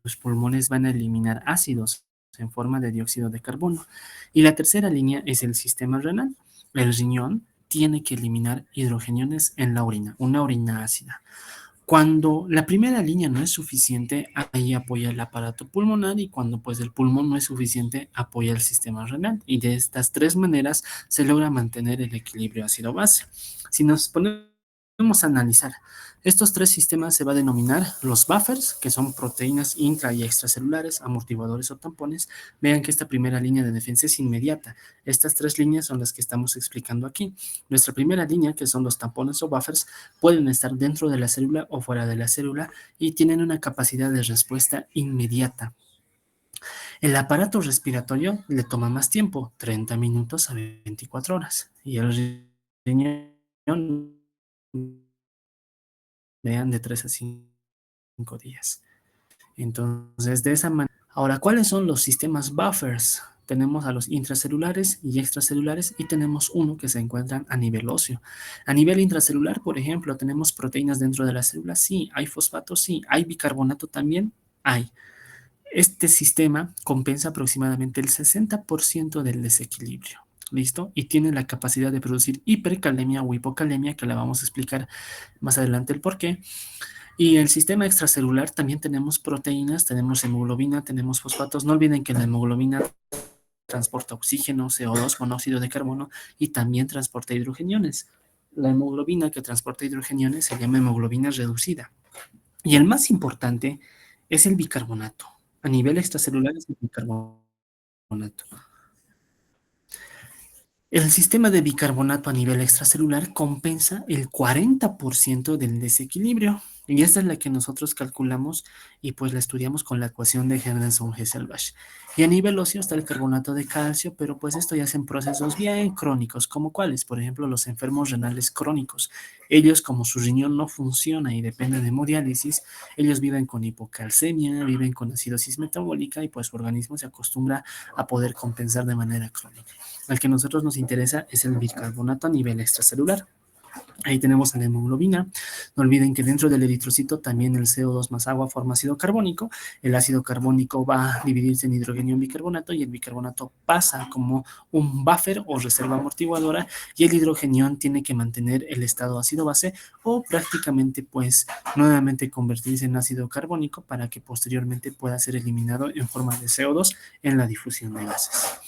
Los pulmones van a eliminar ácidos en forma de dióxido de carbono. Y la tercera línea es el sistema renal. El riñón tiene que eliminar hidrogeniones en la orina, una orina ácida. Cuando la primera línea no es suficiente, ahí apoya el aparato pulmonar, y cuando pues el pulmón no es suficiente, apoya el sistema renal. Y de estas tres maneras se logra mantener el equilibrio ácido-base. Si nos ponemos a analizar, estos tres sistemas se va a denominar los buffers, que son proteínas intra y extracelulares, amortiguadores o tampones. Vean que esta primera línea de defensa es inmediata. Estas tres líneas son las que estamos explicando aquí. Nuestra primera línea, que son los tampones o buffers, pueden estar dentro de la célula o fuera de la célula y tienen una capacidad de respuesta inmediata. El aparato respiratorio le toma más tiempo, 30 minutos a 24 horas. Y el riñón, vean, de 3 a 5 días. Entonces, de esa manera. Ahora, ¿cuáles son los sistemas buffers? Tenemos a los intracelulares y extracelulares, y tenemos uno que se encuentran a nivel óseo. A nivel intracelular, por ejemplo, tenemos proteínas dentro de la célula, sí. Hay fosfato, sí. Hay bicarbonato también, hay. Este sistema compensa aproximadamente el 60% del desequilibrio. ¿Listo? Y tiene la capacidad de producir hipercalemia o hipocalemia, que la vamos a explicar más adelante el por qué. Y el sistema extracelular también tenemos proteínas, tenemos hemoglobina, tenemos fosfatos. No olviden que la hemoglobina transporta oxígeno, CO2, monóxido de carbono, y también transporta hidrogeniones. La hemoglobina que transporta hidrogeniones se llama hemoglobina reducida. Y el más importante es el bicarbonato. A nivel extracelular es el bicarbonato. El sistema de bicarbonato a nivel extracelular compensa el 40% del desequilibrio, y esta es la que nosotros calculamos y pues la estudiamos con la ecuación de Henderson-Hasselbalch. Y a nivel óseo está el carbonato de calcio, pero pues esto ya hacen procesos bien crónicos, como cuáles, por ejemplo, los enfermos renales crónicos. Ellos, como su riñón no funciona y depende de hemodiálisis, ellos viven con hipocalcemia, viven con acidosis metabólica, y pues su organismo se acostumbra a poder compensar de manera crónica. Al que a nosotros nos interesa es el bicarbonato a nivel extracelular. Ahí tenemos a la hemoglobina. No olviden que dentro del eritrocito también el CO2 más agua forma ácido carbónico. El ácido carbónico va a dividirse en hidrogenio y bicarbonato, y el bicarbonato pasa como un buffer o reserva amortiguadora, y el hidrogenio tiene que mantener el estado ácido-base o prácticamente pues nuevamente convertirse en ácido carbónico para que posteriormente pueda ser eliminado en forma de CO2 en la difusión de gases.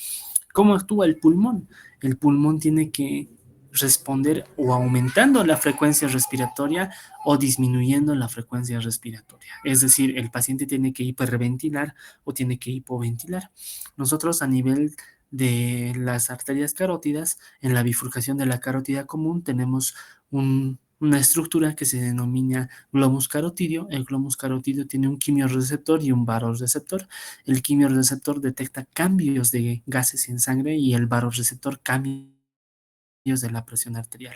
¿Cómo actúa el pulmón? El pulmón tiene que responder o aumentando la frecuencia respiratoria o disminuyendo la frecuencia respiratoria. Es decir, el paciente tiene que hiperventilar o tiene que hipoventilar. Nosotros, a nivel de las arterias carótidas, en la bifurcación de la carótida común tenemos una estructura que se denomina glomus carotidio. El glomus carotidio tiene un quimiorreceptor y un varorreceptor. El quimiorreceptor detecta cambios de gases en sangre, y el varorreceptor cambios de la presión arterial.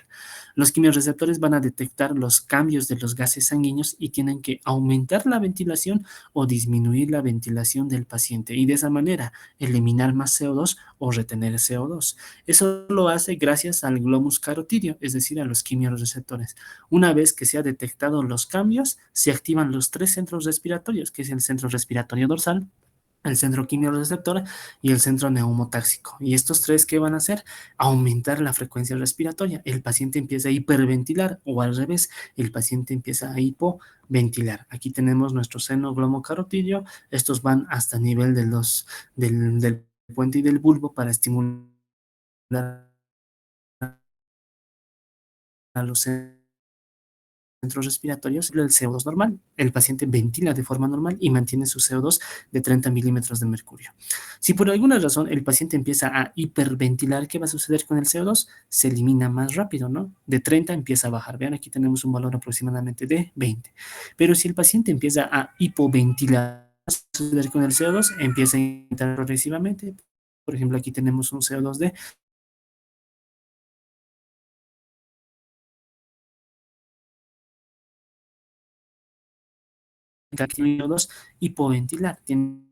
Los quimiorreceptores van a detectar los cambios de los gases sanguíneos y tienen que aumentar la ventilación o disminuir la ventilación del paciente, y de esa manera eliminar más CO2 o retener CO2. Eso lo hace gracias al glomus carotidio, es decir, a los quimiorreceptores. Una vez que se han detectado los cambios, se activan los tres centros respiratorios, que es el centro respiratorio dorsal, el centro quimiorreceptor y el centro neumotáxico. Y estos tres, ¿qué van a hacer? Aumentar la frecuencia respiratoria. El paciente empieza a hiperventilar, o al revés, el paciente empieza a hipoventilar. Aquí tenemos nuestro seno glomocarotidio. Estos van hasta el nivel de del puente y del bulbo para estimular a los centros respiratorios. El CO2 normal. El paciente ventila de forma normal y mantiene su CO2 de 30 milímetros de mercurio. Si por alguna razón el paciente empieza a hiperventilar, ¿qué va a suceder con el CO2? Se elimina más rápido, ¿no? De 30 empieza a bajar. Vean, aquí tenemos un valor aproximadamente de 20. Pero si el paciente empieza a hipoventilar, suceder con el CO2? Empieza a entrar progresivamente. Por ejemplo, aquí tenemos un CO2 de CO2 hipoventilar. Tiene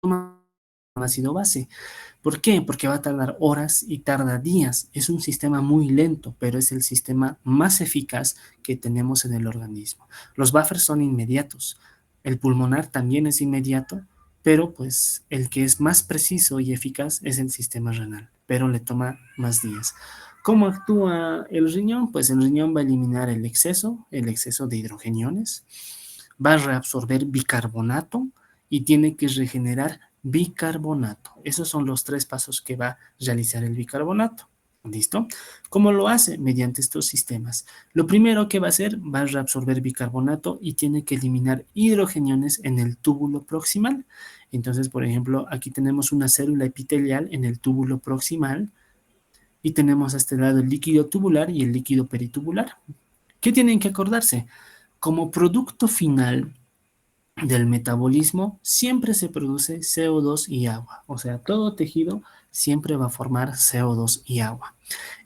un ácido base. ¿Por qué? Porque va a tardar horas y tarda días. Es un sistema muy lento, pero es el sistema más eficaz que tenemos en el organismo. Los buffers son inmediatos. El pulmonar también es inmediato, pero pues el que es más preciso y eficaz es el sistema renal, pero le toma más días. ¿Cómo actúa el riñón? Pues el riñón va a eliminar el exceso de hidrogeniones, va a reabsorber bicarbonato y tiene que regenerar bicarbonato. Esos son los tres pasos que va a realizar el bicarbonato. ¿Listo? ¿Cómo lo hace? Mediante estos sistemas. Lo primero que va a hacer, va a reabsorber bicarbonato y tiene que eliminar hidrogeniones en el túbulo proximal. Entonces, por ejemplo, aquí tenemos una célula epitelial en el túbulo proximal y tenemos a este lado el líquido tubular y el líquido peritubular. ¿Qué tienen que acordarse? Como producto final del metabolismo siempre se produce CO2 y agua. O sea, todo tejido siempre va a formar CO2 y agua.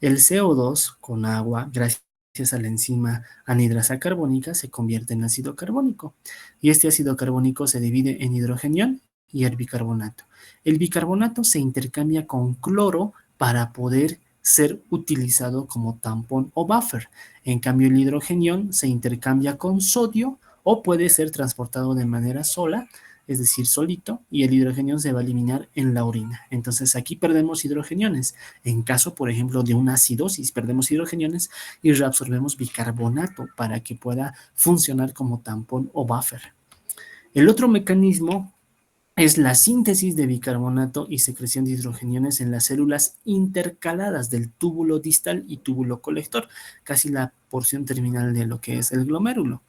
El CO2 con agua, gracias a la enzima anhidrasa carbónica, se convierte en ácido carbónico. Y este ácido carbónico se divide en hidrogenión y el bicarbonato. El bicarbonato se intercambia con cloro para poder ser utilizado como tampón o buffer. En cambio, el hidrogenión se intercambia con sodio o puede ser transportado de manera sola, es decir, solito, y el hidrogenio se va a eliminar en la orina. Entonces aquí perdemos hidrogeniones. En caso, por ejemplo, de una acidosis, perdemos hidrogeniones y reabsorbemos bicarbonato para que pueda funcionar como tampón o buffer. El otro mecanismo es la síntesis de bicarbonato y secreción de hidrogeniones en las células intercaladas del túbulo distal y túbulo colector, casi la porción terminal de lo que es el glomérulo.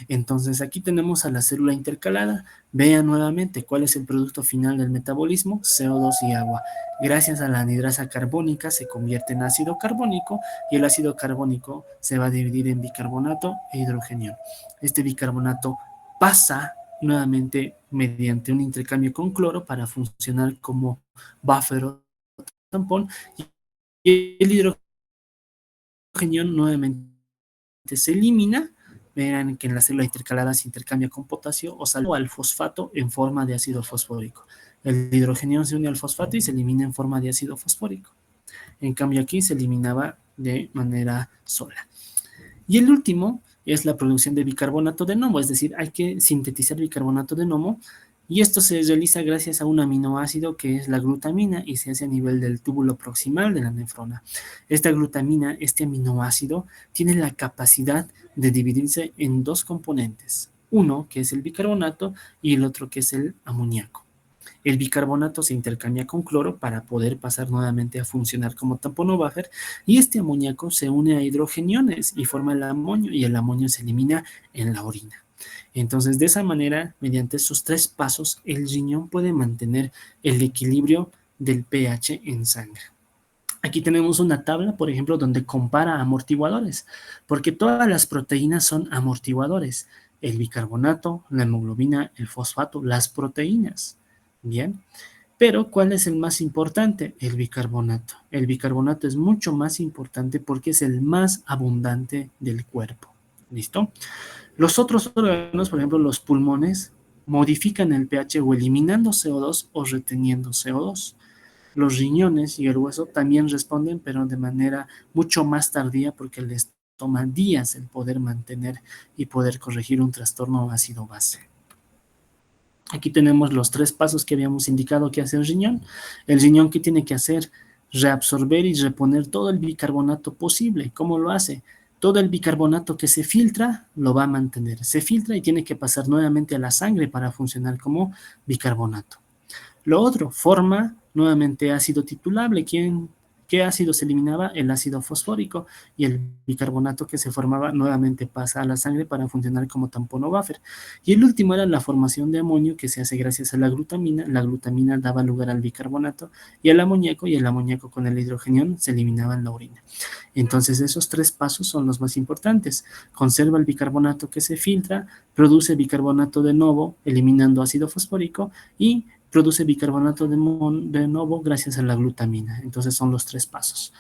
Entonces aquí tenemos a la célula intercalada. Vean nuevamente cuál es el producto final del metabolismo, CO2 y agua. Gracias a la anhidrasa carbónica se convierte en ácido carbónico y el ácido carbónico se va a dividir en bicarbonato e hidrogenión. Este bicarbonato pasa nuevamente mediante un intercambio con cloro para funcionar como buffer o tampón y el hidrogenión nuevamente se elimina. Vean que en la célula intercalada se intercambia con potasio o sal o al fosfato en forma de ácido fosfórico. El hidrogenión se une al fosfato y se elimina en forma de ácido fosfórico. En cambio aquí se eliminaba de manera sola. Y el último es la producción de bicarbonato de nomo, es decir, hay que sintetizar bicarbonato de nomo y esto se realiza gracias a un aminoácido que es la glutamina y se hace a nivel del túbulo proximal de la nefrona. Esta glutamina, este aminoácido, tiene la capacidad de dividirse en dos componentes, uno que es el bicarbonato y el otro que es el amoníaco. El bicarbonato se intercambia con cloro para poder pasar nuevamente a funcionar como tampón o buffer y este amoníaco se une a hidrogeniones y forma el amonio y el amonio se elimina en la orina. Entonces, de esa manera, mediante esos tres pasos, el riñón puede mantener el equilibrio del pH en sangre. Aquí tenemos una tabla, por ejemplo, donde compara amortiguadores, porque todas las proteínas son amortiguadores. El bicarbonato, la hemoglobina, el fosfato, las proteínas. Bien, pero ¿cuál es el más importante? El bicarbonato. El bicarbonato es mucho más importante porque es el más abundante del cuerpo. ¿Listo? Los otros órganos, por ejemplo, los pulmones, modifican el pH o eliminando CO2 o reteniendo CO2. Los riñones y el hueso también responden, pero de manera mucho más tardía porque les toma días el poder mantener y poder corregir un trastorno ácido-base. Aquí tenemos los tres pasos que habíamos indicado que hace el riñón. El riñón, ¿qué tiene que hacer? Reabsorber y reponer todo el bicarbonato posible. ¿Cómo lo hace? Todo el bicarbonato que se filtra lo va a mantener. Se filtra y tiene que pasar nuevamente a la sangre para funcionar como bicarbonato. Lo otro, forma nuevamente ácido titulable. ¿Qué ácido se eliminaba? El ácido fosfórico, y el bicarbonato que se formaba nuevamente pasa a la sangre para funcionar como tampón o buffer. Y el último era la formación de amonio, que se hace gracias a la glutamina. La glutamina daba lugar al bicarbonato y al amoníaco, y el amoníaco con el hidrogenión se eliminaba en la orina. Entonces, esos tres pasos son los más importantes. Conserva el bicarbonato que se filtra, produce bicarbonato de nuevo, eliminando ácido fosfórico, y produce bicarbonato de nuevo gracias a la glutamina. Entonces, son los tres pasos.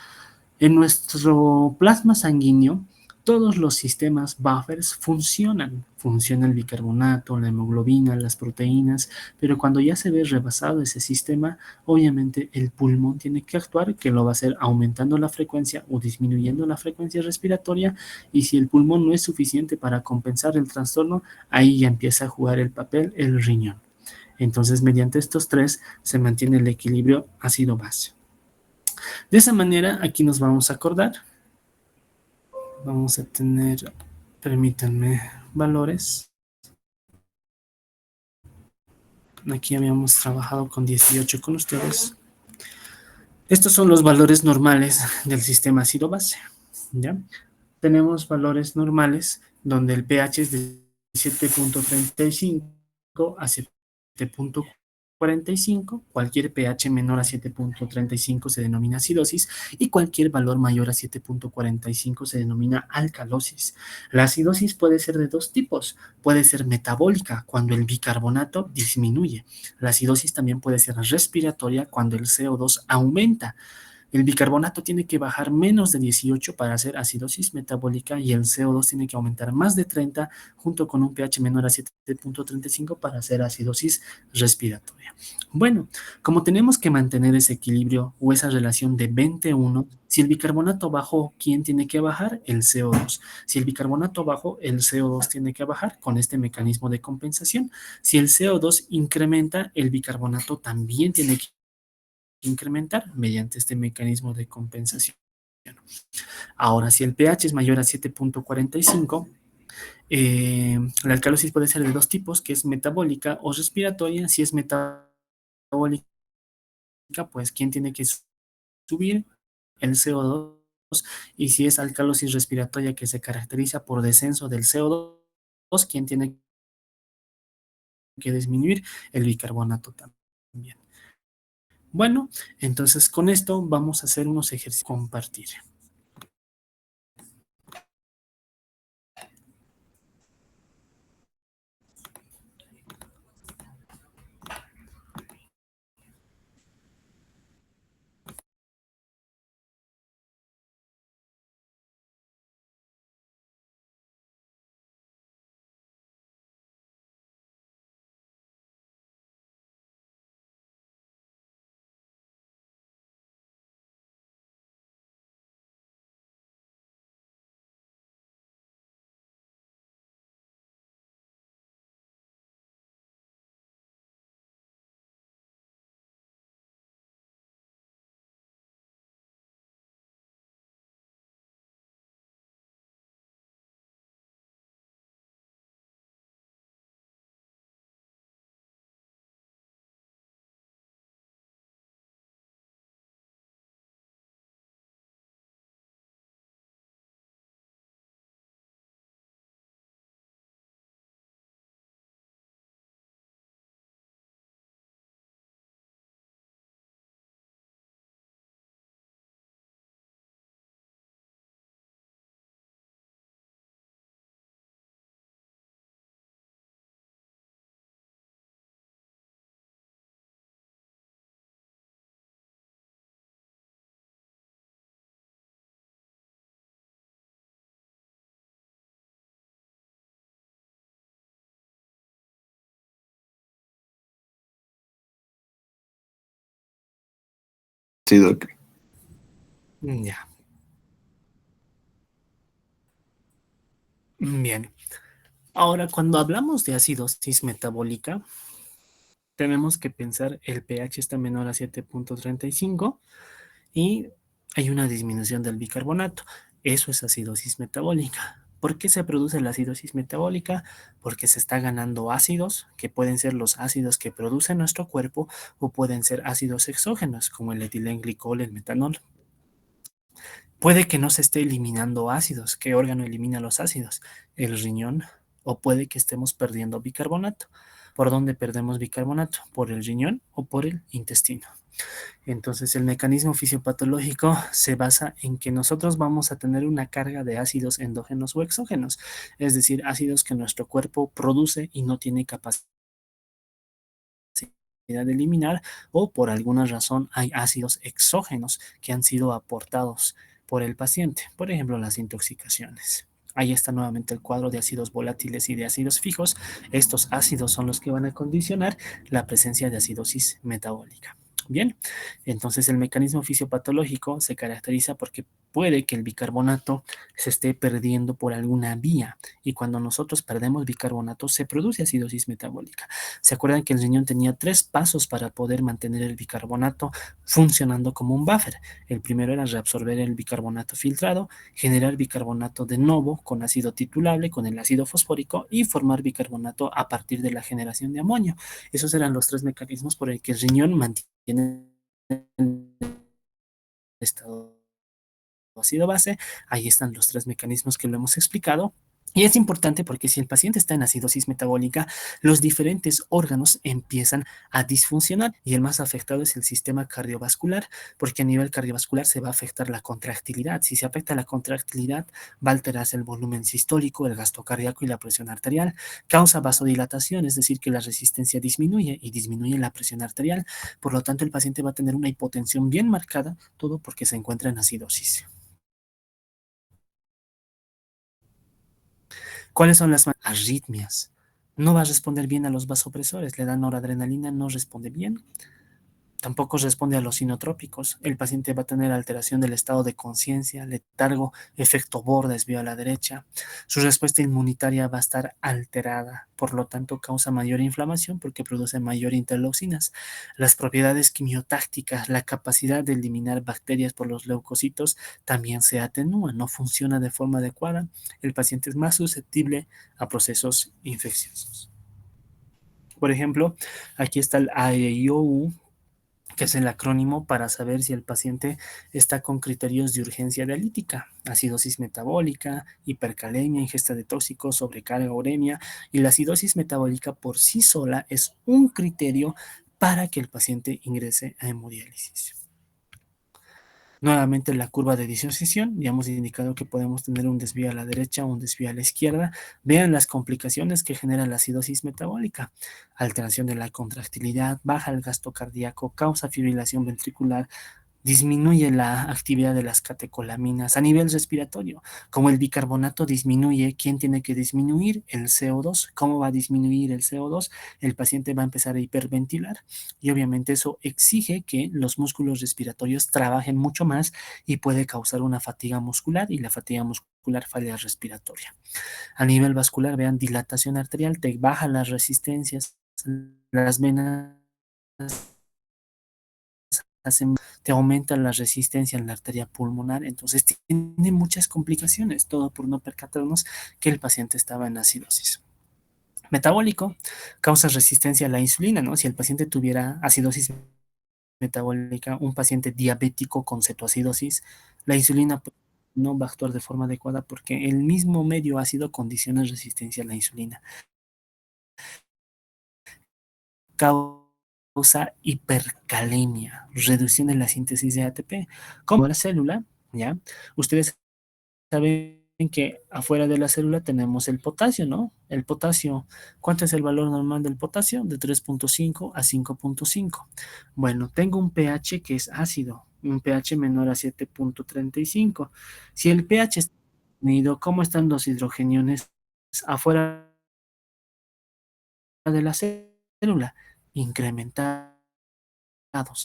En nuestro plasma sanguíneo, todos los sistemas buffers funcionan. Funciona el bicarbonato, la hemoglobina, las proteínas, pero cuando ya se ve rebasado ese sistema, obviamente el pulmón tiene que actuar, que lo va a hacer aumentando la frecuencia o disminuyendo la frecuencia respiratoria, y si el pulmón no es suficiente para compensar el trastorno, ahí ya empieza a jugar el papel el riñón. Entonces, mediante estos tres se mantiene el equilibrio ácido-base. De esa manera, aquí nos vamos a acordar. Vamos a tener, permítanme, valores. Aquí habíamos trabajado con 18 con ustedes. Estos son los valores normales del sistema ácido-base, ¿ya? Tenemos valores normales donde el pH es de 7.35 a 7.45. Cualquier pH menor a 7.35 se denomina acidosis, y cualquier valor mayor a 7.45 se denomina alcalosis. La acidosis puede ser de dos tipos. Puede ser metabólica, cuando el bicarbonato disminuye. La acidosis también puede ser respiratoria, cuando el CO2 aumenta. El bicarbonato tiene que bajar menos de 18 para hacer acidosis metabólica, y el CO2 tiene que aumentar más de 30 junto con un pH menor a 7.35 para hacer acidosis respiratoria. Bueno, como tenemos que mantener ese equilibrio o esa relación de 21, si el bicarbonato bajó, ¿quién tiene que bajar? El CO2. Si el bicarbonato bajó, el CO2 tiene que bajar con este mecanismo de compensación. Si el CO2 incrementa, el bicarbonato también tiene que incrementar mediante este mecanismo de compensación. Ahora, si el pH es mayor a 7.45, la alcalosis puede ser de dos tipos, que es metabólica o respiratoria. Si es metabólica, pues ¿quién tiene que subir? El CO2. Y si es alcalosis respiratoria, que se caracteriza por descenso del CO2, ¿quién tiene que disminuir? El bicarbonato también. Bueno, entonces con esto vamos a hacer unos ejercicios. Compartir. Sí, Doc. Ya, bien. Ahora, cuando hablamos de acidosis metabólica, tenemos que pensar el pH está menor a 7.35 y hay una disminución del bicarbonato. Eso es acidosis metabólica. ¿Por qué se produce la acidosis metabólica? Porque se está ganando ácidos, que pueden ser los ácidos que produce nuestro cuerpo, o pueden ser ácidos exógenos, como el etilenglicol, el metanol. Puede que no se esté eliminando ácidos. ¿Qué órgano elimina los ácidos? El riñón. O puede que estemos perdiendo bicarbonato. ¿Por dónde perdemos bicarbonato? ¿Por el riñón o por el intestino? Entonces, el mecanismo fisiopatológico se basa en que nosotros vamos a tener una carga de ácidos endógenos o exógenos, es decir, ácidos que nuestro cuerpo produce y no tiene capacidad de eliminar, o por alguna razón hay ácidos exógenos que han sido aportados por el paciente, por ejemplo, las intoxicaciones. Ahí está nuevamente el cuadro de ácidos volátiles y de ácidos fijos. Estos ácidos son los que van a condicionar la presencia de acidosis metabólica. Bien, entonces el mecanismo fisiopatológico se caracteriza porque puede que el bicarbonato se esté perdiendo por alguna vía, y cuando nosotros perdemos bicarbonato se produce acidosis metabólica. ¿Se acuerdan que el riñón tenía 3 pasos para poder mantener el bicarbonato funcionando como un buffer? El primero era reabsorber el bicarbonato filtrado, generar bicarbonato de nuevo con ácido titulable, con el ácido fosfórico, y formar bicarbonato a partir de la generación de amonio. Esos eran los 3 mecanismos por el que el riñón mantiene el estado ácido base. Ahí están los 3 mecanismos que lo hemos explicado. Y es importante porque si el paciente está en acidosis metabólica, los diferentes órganos empiezan a disfuncionar, y el más afectado es el sistema cardiovascular, porque a nivel cardiovascular se va a afectar la contractilidad. Si se afecta la contractilidad, va a alterarse el volumen sistólico, el gasto cardíaco y la presión arterial. Causa vasodilatación, es decir, que la resistencia disminuye y disminuye la presión arterial. Por lo tanto, el paciente va a tener una hipotensión bien marcada, todo porque se encuentra en acidosis. ¿Cuáles son las arritmias? No va a responder bien a los vasopresores, le dan noradrenalina, no responde bien. Tampoco responde a los inotrópicos. El paciente va a tener alteración del estado de conciencia, letargo, efecto Borda, desvío a la derecha. Su respuesta inmunitaria va a estar alterada, por lo tanto causa mayor inflamación porque produce mayor interleucinas. Las propiedades quimiotácticas, la capacidad de eliminar bacterias por los leucocitos también se atenúa, no funciona de forma adecuada. El paciente es más susceptible a procesos infecciosos. Por ejemplo, aquí está el AEIOU, que es el acrónimo para saber si el paciente está con criterios de urgencia dialítica: acidosis metabólica, hipercalemia, ingesta de tóxicos, sobrecarga, uremia. Y la acidosis metabólica por sí sola es un criterio para que el paciente ingrese a hemodiálisis. Nuevamente la curva de disociación, ya hemos indicado que podemos tener un desvío a la derecha o un desvío a la izquierda. Vean las complicaciones que genera la acidosis metabólica: alteración de la contractilidad, baja el gasto cardíaco, causa fibrilación ventricular, disminuye la actividad de las catecolaminas a nivel respiratorio. Como el bicarbonato disminuye, ¿quién tiene que disminuir? El CO2. ¿Cómo va a disminuir el CO2? El paciente va a empezar a hiperventilar, y obviamente eso exige que los músculos respiratorios trabajen mucho más y puede causar una fatiga muscular, y la fatiga muscular falla respiratoria. A nivel vascular, vean, dilatación arterial, te baja las resistencias, las venas hacen, te aumenta la resistencia en la arteria pulmonar. Entonces tiene muchas complicaciones, todo por no percatarnos que el paciente estaba en acidosis. Metabólico, causa resistencia a la insulina, ¿no? Si el paciente tuviera acidosis metabólica, un paciente diabético con cetoacidosis, la insulina no va a actuar de forma adecuada porque el mismo medio ácido condiciona resistencia a la insulina. Causa hipercalemia, reducción en la síntesis de ATP. Como la célula, ¿ya? Ustedes saben que afuera de la célula tenemos el potasio, ¿no? El potasio, ¿cuánto es el valor normal del potasio? De 3.5 a 5.5. Bueno, tengo un pH que es ácido, un pH menor a 7.35. Si el pH está disminuido, ¿cómo están los hidrogeniones afuera de la célula? Incrementados.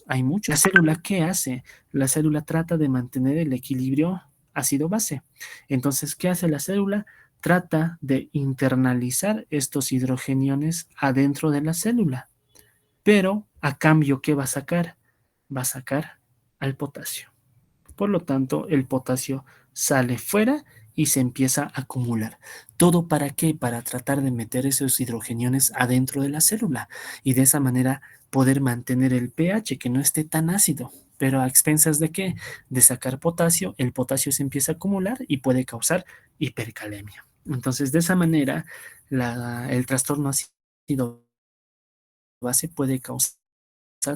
Hay mucho. ¿La célula qué hace? La célula trata de mantener el equilibrio ácido-base. Entonces, ¿qué hace la célula? Trata de internalizar estos hidrogeniones adentro de la célula. Pero, a cambio, ¿qué va a sacar? Va a sacar al potasio. Por lo tanto, el potasio sale fuera y se empieza a acumular. ¿Todo para qué? Para tratar de meter esos hidrogeniones adentro de la célula y de esa manera poder mantener el pH, que no esté tan ácido. pero ¿a expensas de qué? De sacar potasio, el potasio se empieza a acumular y puede causar hipercalemia. Entonces, de esa manera, el trastorno ácido base puede causar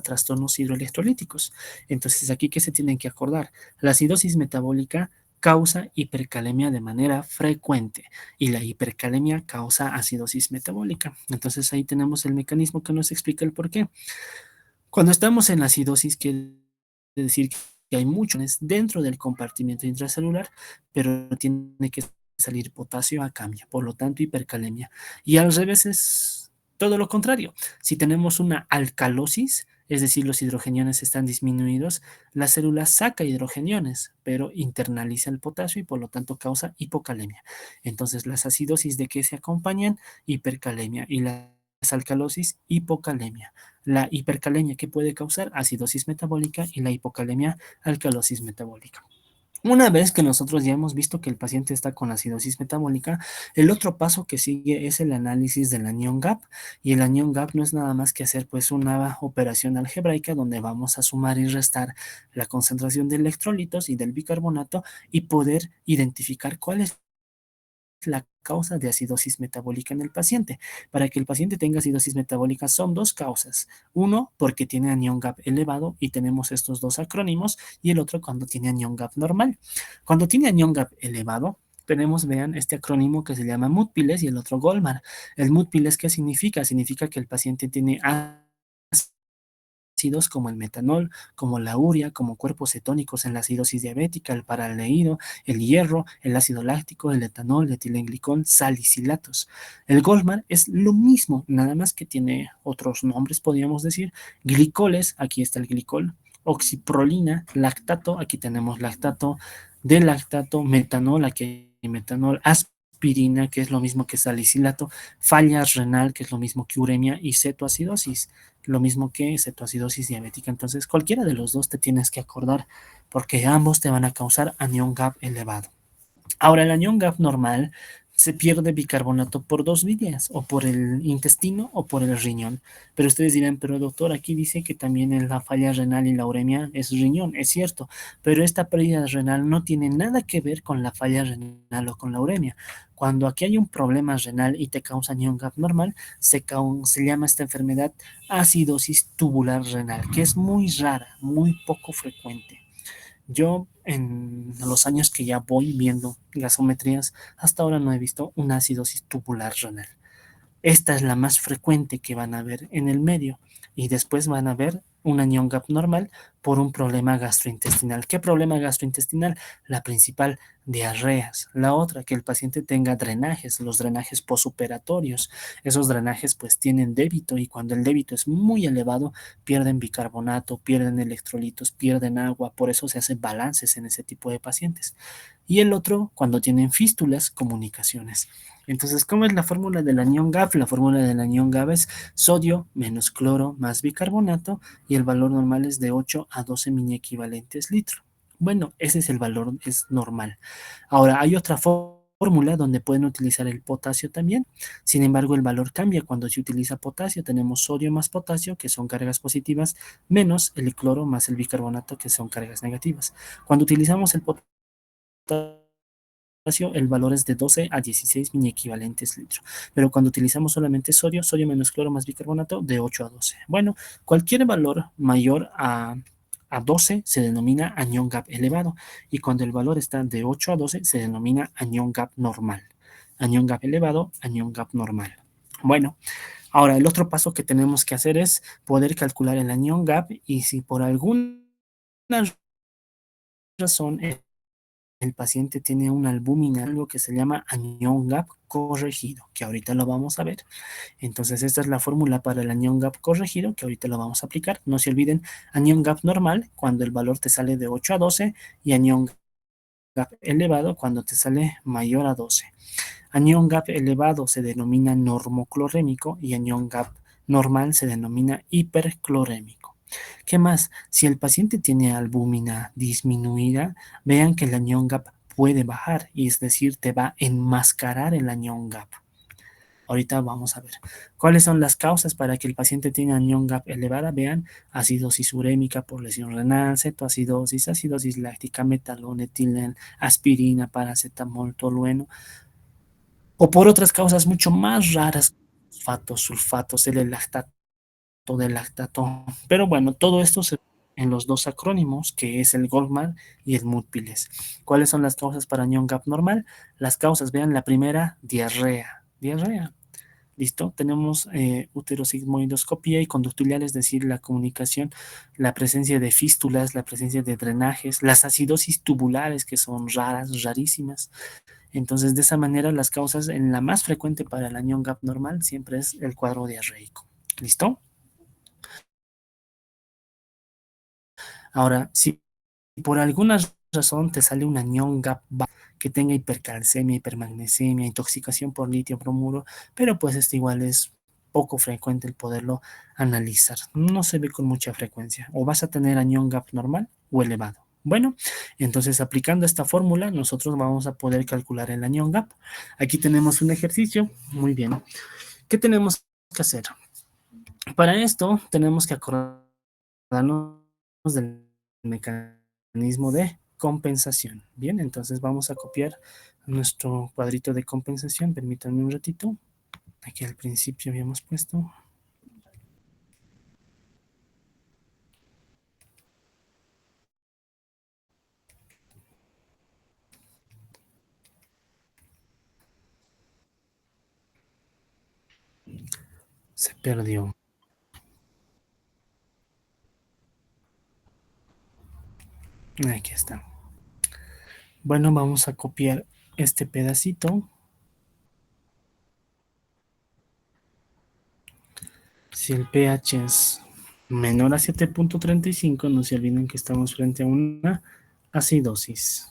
trastornos hidroelectrolíticos. Entonces, aquí, ¿qué se tienen que acordar? La acidosis metabólica causa hipercalemia de manera frecuente y la hipercalemia causa acidosis metabólica. Entonces, ahí tenemos el mecanismo que nos explica el por qué. Cuando estamos en acidosis, quiere decir que hay muchos dentro del compartimento intracelular, pero tiene que salir potasio a cambio, por lo tanto hipercalemia. Y al revés es todo lo contrario. Si tenemos una alcalosis, es decir, los hidrogeniones están disminuidos, la célula saca hidrogeniones, pero internaliza el potasio y por lo tanto causa hipocalemia. Entonces, las acidosis de qué se acompañan, hipercalemia, y las alcalosis, hipocalemia. La hipercalemia que puede causar acidosis metabólica y la hipocalemia, alcalosis metabólica. Una vez que nosotros ya hemos visto que el paciente está con acidosis metabólica, el otro paso que sigue es el análisis del anión GAP. Y el anión GAP no es nada más que hacer pues una operación algebraica donde vamos a sumar y restar la concentración de electrolitos y del bicarbonato y poder identificar cuál es la causa de acidosis metabólica en el paciente. Para que el paciente tenga acidosis metabólica son dos causas. Uno, porque tiene anión GAP elevado y tenemos estos dos acrónimos, y el otro cuando tiene anión GAP normal. Cuando tiene anión GAP elevado, tenemos, vean, este acrónimo que se llama MUDPILES y el otro GOLMAR. El MUDPILES, ¿qué significa? Significa que el paciente tiene ácidos como el metanol, como la urea, como cuerpos cetónicos en la acidosis diabética, el paraldehído, el hierro, el ácido láctico, el etanol, el etilenglicol, salicilatos. El Goldman es lo mismo, nada más que tiene otros nombres, podríamos decir. Glicoles, aquí está el glicol, oxiprolina, lactato, aquí tenemos lactato, del lactato, metanol, aquí hay metanol, aspirina, que es lo mismo que salicilato, falla renal, que es lo mismo que uremia, y cetoacidosis, lo mismo que cetoacidosis diabética. Entonces, cualquiera de los dos te tienes que acordar porque ambos te van a causar anión GAP elevado. Ahora, el anión GAP normal se pierde bicarbonato por dos vías, o por el intestino o por el riñón. Pero ustedes dirán, pero doctor, aquí dice que también en la falla renal y la uremia es riñón, es cierto, pero esta pérdida renal no tiene nada que ver con la falla renal o con la uremia. Cuando aquí hay un problema renal y te causa anión GAP normal, se llama esta enfermedad acidosis tubular renal, que es muy rara, muy poco frecuente. Yo en los años que ya voy viendo gasometrías, hasta ahora no he visto una acidosis tubular renal. Esta es la más frecuente que van a ver en el medio y después van a ver un anión GAP normal por un problema gastrointestinal. ¿Qué problema gastrointestinal? La principal, diarreas. La otra, que el paciente tenga drenajes, los drenajes posoperatorios. Esos drenajes pues tienen débito y cuando el débito es muy elevado pierden bicarbonato, pierden electrolitos, pierden agua. Por eso se hacen balances en ese tipo de pacientes. Y el otro, cuando tienen fístulas, comunicaciones. Entonces, ¿cómo es la fórmula del anión GAP? La fórmula del anión GAP es sodio menos cloro más bicarbonato y el valor normal es de 8 a 12 mini equivalentes litro. Bueno, ese es el valor, es normal. Ahora, hay otra fórmula donde pueden utilizar el potasio también. Sin embargo, el valor cambia cuando se utiliza potasio. Tenemos sodio más potasio, que son cargas positivas, menos el cloro más el bicarbonato, que son cargas negativas. Cuando utilizamos el potasio, el valor es de 12 a 16 mini equivalentes litro. Pero cuando utilizamos solamente sodio, sodio menos cloro más bicarbonato, de 8 a 12. Bueno, cualquier valor mayor a 12 se denomina anión GAP elevado y cuando el valor está de 8 a 12 se denomina anión GAP normal. Anión GAP elevado, anión GAP normal. Bueno, ahora el otro paso que tenemos que hacer es poder calcular el anión GAP y si por alguna razón el paciente tiene una albúmina, algo que se llama anión GAP corregido, que ahorita lo vamos a ver. Entonces, esta es la fórmula para el anión GAP corregido, que ahorita lo vamos a aplicar. No se olviden, anión GAP normal, cuando el valor te sale de 8 a 12, y anión GAP elevado, cuando te sale mayor a 12. Anión GAP elevado se denomina normoclorémico y anión GAP normal se denomina hiperclorémico. ¿Qué más? Si el paciente tiene albúmina disminuida, vean que el anión GAP puede bajar, y es decir, te va a enmascarar el anión GAP. Ahorita vamos a ver. ¿Cuáles son las causas para que el paciente tenga anión GAP elevada? Vean, acidosis urémica por lesión renal, cetoacidosis, acidosis láctica, metalón, etilen, aspirina, paracetamol, tolueno, o por otras causas mucho más raras, fosfatos, sulfatos, L-lactato, del lactato. Pero bueno, todo esto se en los dos acrónimos, que es el Goldman y el Moodpiles. ¿Cuáles son las causas para anión GAP normal? Las causas, vean, la primera, diarrea. Diarrea. ¿Listo? Tenemos uterosigmoidoscopía y conductulial, es decir, la comunicación, la presencia de fístulas, la presencia de drenajes, las acidosis tubulares, que son raras, rarísimas. Entonces, de esa manera, las causas en la más frecuente para el anión GAP normal siempre es el cuadro diarreico. ¿Listo? Ahora, si por alguna razón te sale un anión GAP que tenga hipercalcemia, hipermagnesemia, intoxicación por litio, bromuro, pero pues esto igual es poco frecuente el poderlo analizar. No se ve con mucha frecuencia. O vas a tener anión GAP normal o elevado. Bueno, entonces aplicando esta fórmula, nosotros vamos a poder calcular el anión GAP. Aquí tenemos un ejercicio. Muy bien. ¿Qué tenemos que hacer? Para esto tenemos que acordarnos del mecanismo de compensación. Bien, entonces vamos a copiar nuestro cuadrito de compensación. Permítanme un ratito. Aquí al principio habíamos puesto. Se perdió. Aquí está. Bueno, vamos a copiar este pedacito. Si el pH es menor a 7.35, no se olviden que estamos frente a una acidosis.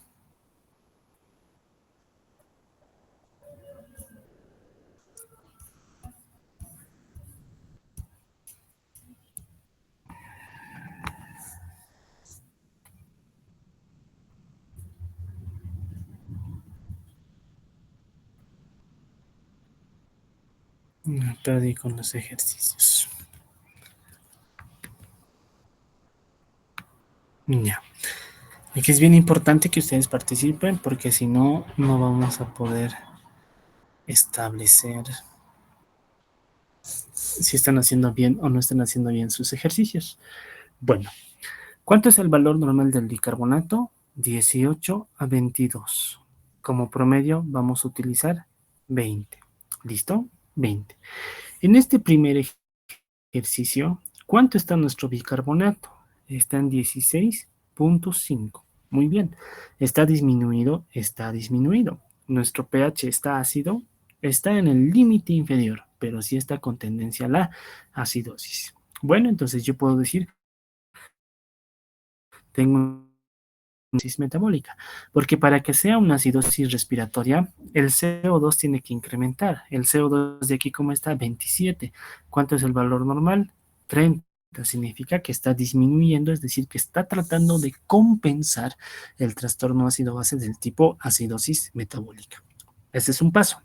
Me perdí con los ejercicios. Ya. Aquí es bien importante que ustedes participen porque si no, no vamos a poder establecer si están haciendo bien o no están haciendo bien sus ejercicios. Bueno, ¿cuánto es el valor normal del bicarbonato? 18 a 22. Como promedio vamos a utilizar 20. ¿Listo? 20. En este primer ejercicio, ¿cuánto está nuestro bicarbonato? Está en 16.5. Muy bien. ¿Está disminuido? Está disminuido. Nuestro pH está ácido, está en el límite inferior, pero sí está con tendencia a la acidosis. Bueno, entonces yo puedo decir, tengo una acidosis metabólica, porque para que sea una acidosis respiratoria, el CO2 tiene que incrementar. El CO2 de aquí, ¿cómo está? 27. ¿Cuánto es el valor normal? 30. Significa que está disminuyendo, es decir, que está tratando de compensar el trastorno ácido-base del tipo acidosis metabólica. Ese es un paso.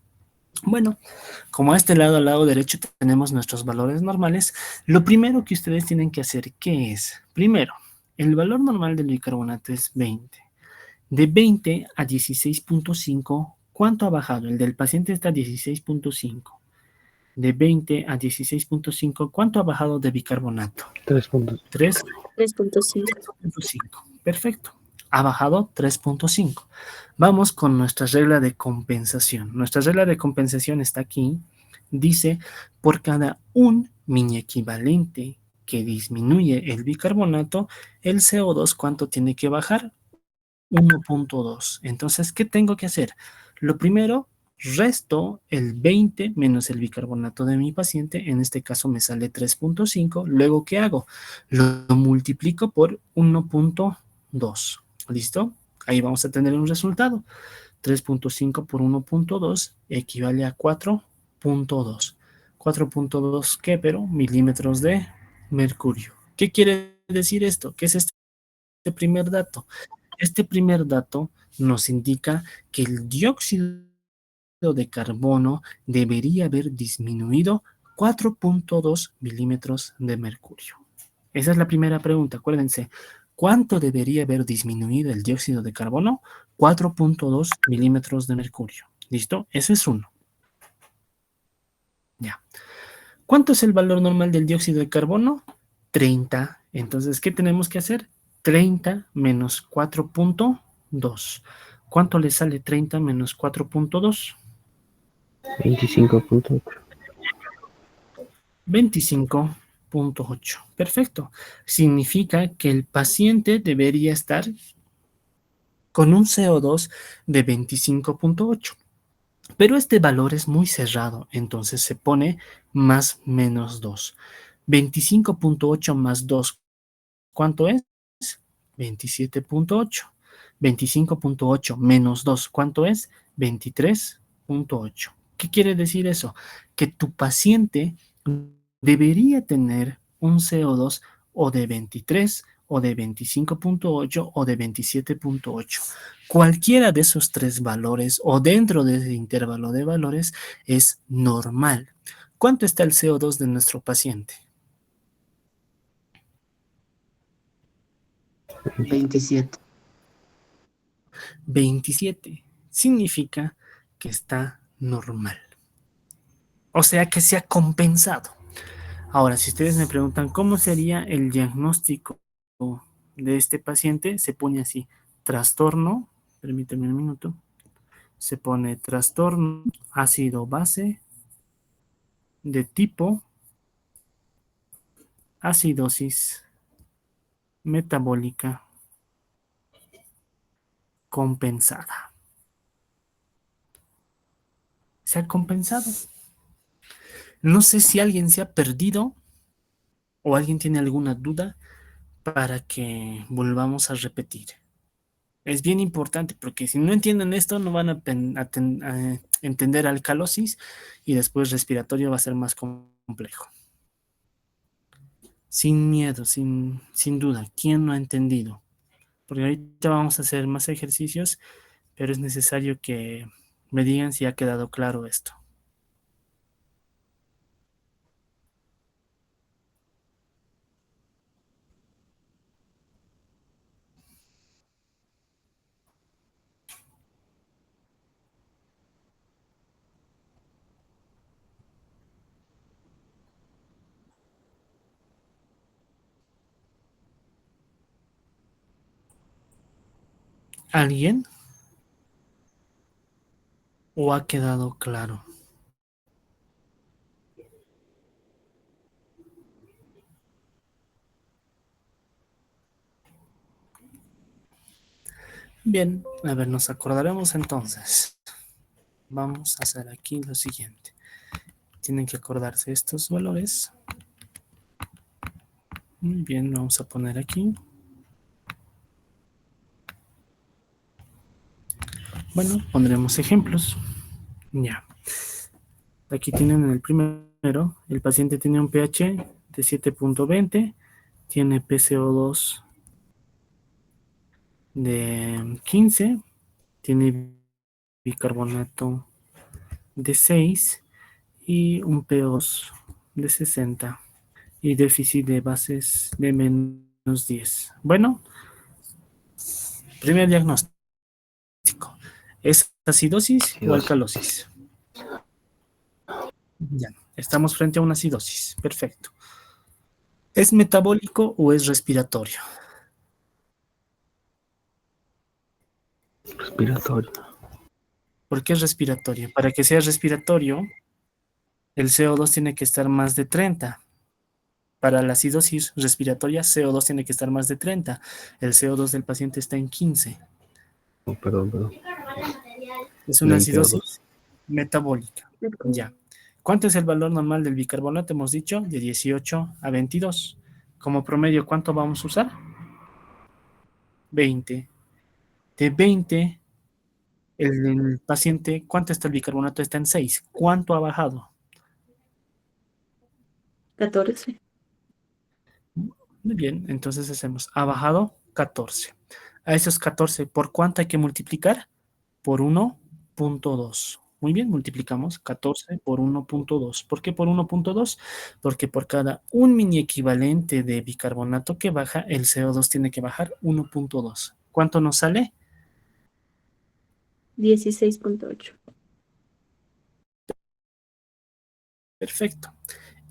Bueno, como a este lado, al lado derecho, tenemos nuestros valores normales, lo primero que ustedes tienen que hacer, ¿qué es? Primero, el valor normal del bicarbonato es 20. De 20 a 16.5, ¿cuánto ha bajado? El del paciente está a 16.5. De 20 a 16.5, ¿cuánto ha bajado de bicarbonato? 3.5. 3.5. 3.5. Perfecto. Ha bajado 3.5. Vamos con nuestra regla de compensación. Nuestra regla de compensación está aquí. Dice, por cada un mini equivalente que disminuye el bicarbonato, el CO2, ¿cuánto tiene que bajar? 1.2. Entonces, ¿qué tengo que hacer? Lo primero, resto el 20 menos el bicarbonato de mi paciente, en este caso me sale 3.5. Luego, ¿qué hago? Lo multiplico por 1.2. ¿Listo? Ahí vamos a tener un resultado. 3.5 por 1.2 equivale a 4.2. 4.2, ¿qué? Pero milímetros de mercurio. ¿Qué quiere decir esto? ¿Qué es este primer dato? Este primer dato nos indica que el dióxido de carbono debería haber disminuido 4.2 milímetros de mercurio. Esa es la primera pregunta, acuérdense. ¿Cuánto debería haber disminuido el dióxido de carbono? 4.2 milímetros de mercurio. ¿Listo? Eso es uno. Ya. ¿Cuánto es el valor normal del dióxido de carbono? 30. Entonces, ¿qué tenemos que hacer? 30 menos 4.2. ¿Cuánto le sale 30 menos 4.2? 25.8. 25.8. Perfecto. Significa que el paciente debería estar con un CO2 de 25.8. Pero este valor es muy cerrado, entonces se pone más menos 2. 25.8 más 2, ¿cuánto es? 27.8. 25.8 menos 2, ¿cuánto es? 23.8. ¿Qué quiere decir eso? Que tu paciente debería tener un CO2 o de 23 o de 25.8 o de 27.8. Cualquiera de esos tres valores o dentro de ese intervalo de valores es normal. ¿Cuánto está el CO2 de nuestro paciente? 27. 27. Significa que está normal. O sea que se ha compensado. Ahora, si ustedes me preguntan cómo sería el diagnóstico de este paciente, se pone así, trastorno, permíteme un minuto, se pone trastorno ácido base de tipo acidosis metabólica compensada. Se ha compensado. No sé si alguien se ha perdido o alguien tiene alguna duda para que volvamos a repetir. Es bien importante porque si no entienden esto no van a entender alcalosis y después respiratorio va a ser más complejo. Sin miedo, sin duda. ¿Quién no ha entendido? Porque ahorita vamos a hacer más ejercicios, pero es necesario que me digan si ha quedado claro esto. ¿Alguien? ¿O ha quedado claro? Bien, a ver, nos acordaremos entonces. Vamos a hacer aquí lo siguiente. Tienen que acordarse estos valores. Muy bien, vamos a poner aquí. Bueno, pondremos ejemplos. Ya. Aquí tienen el primero. El paciente tiene un pH de 7.20. Tiene PCO2 de 15. Tiene bicarbonato de 6 y un PO2 de 60 y déficit de bases de menos 10. Bueno, primer diagnóstico. ¿Es acidosis o alcalosis? Ya, estamos frente a una acidosis. Perfecto. ¿Es metabólico o es respiratorio? Respiratorio. ¿Por qué es respiratorio? Para que sea respiratorio, el CO2 tiene que estar más de 30. Para la acidosis respiratoria, CO2 tiene que estar más de 30. El CO2 del paciente está en 15. Oh, perdón. Es una 22. acidosis metabólica. Ya. ¿Cuánto es el valor normal del bicarbonato? Hemos dicho de 18 a 22. Como promedio, ¿cuánto vamos a usar? 20. De 20, el paciente, ¿cuánto está el bicarbonato? Está en 6. ¿Cuánto ha bajado? 14. Muy bien, entonces hacemos, ha bajado 14. A esos 14, ¿por cuánto hay que multiplicar? Por 1.2. Muy bien, multiplicamos 14 por 1.2. ¿Por qué por 1.2? Porque por cada un mini equivalente de bicarbonato que baja, el CO2 tiene que bajar 1.2. ¿Cuánto nos sale? 16.8. Perfecto.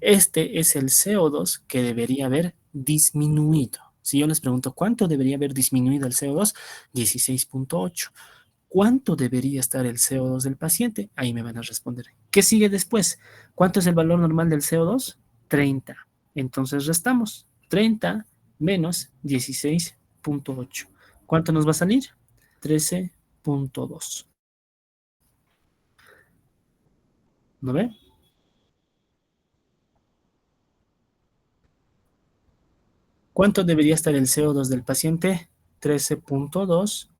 Este es el CO2 que debería haber disminuido. Si yo les pregunto cuánto debería haber disminuido el CO2, 16.8. ¿Cuánto debería estar el CO2 del paciente? Ahí me van a responder. ¿Qué sigue después? ¿Cuánto es el valor normal del CO2? 30. Entonces restamos. 30 menos 16.8. ¿Cuánto nos va a salir? 13.2. ¿No ve? ¿Cuánto debería estar el CO2 del paciente? 13.2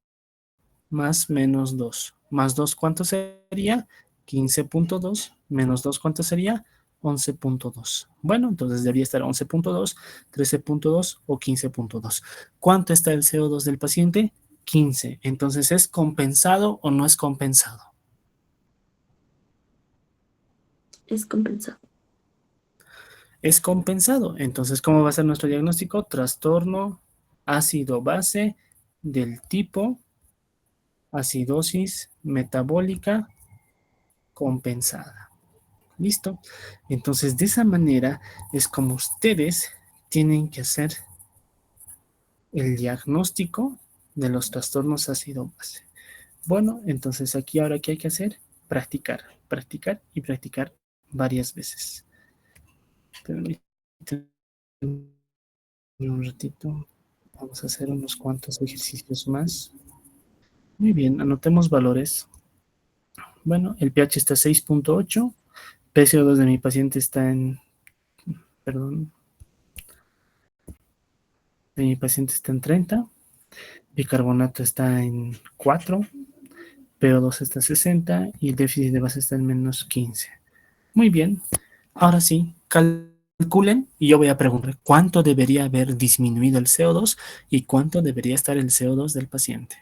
más menos 2. Más 2, ¿cuánto sería? 15.2 menos 2, ¿cuánto sería? 11.2. Bueno, entonces debería estar 11.2, 13.2 o 15.2. ¿Cuánto está el CO2 del paciente? 15. Entonces, ¿es compensado o no es compensado? Es compensado. Es compensado. Entonces, ¿cómo va a ser nuestro diagnóstico? Trastorno ácido-base del tipo acidosis metabólica compensada. ¿Listo? Entonces, de esa manera es como ustedes tienen que hacer el diagnóstico de los trastornos ácido-base. Bueno, entonces aquí ahora, ¿qué hay que hacer? Practicar, practicar y practicar varias veces. Permítanme un ratito. Vamos a hacer unos cuantos ejercicios más. Muy bien, anotemos valores. Bueno, el pH está 6.8. PCO2 de mi paciente está en, perdón, de mi paciente está en 30. Bicarbonato está en 4. PO2 está en 60 y el déficit de base está en menos 15. Muy bien. Ahora sí, calculen y yo voy a preguntar cuánto debería haber disminuido el CO2 y cuánto debería estar el CO2 del paciente.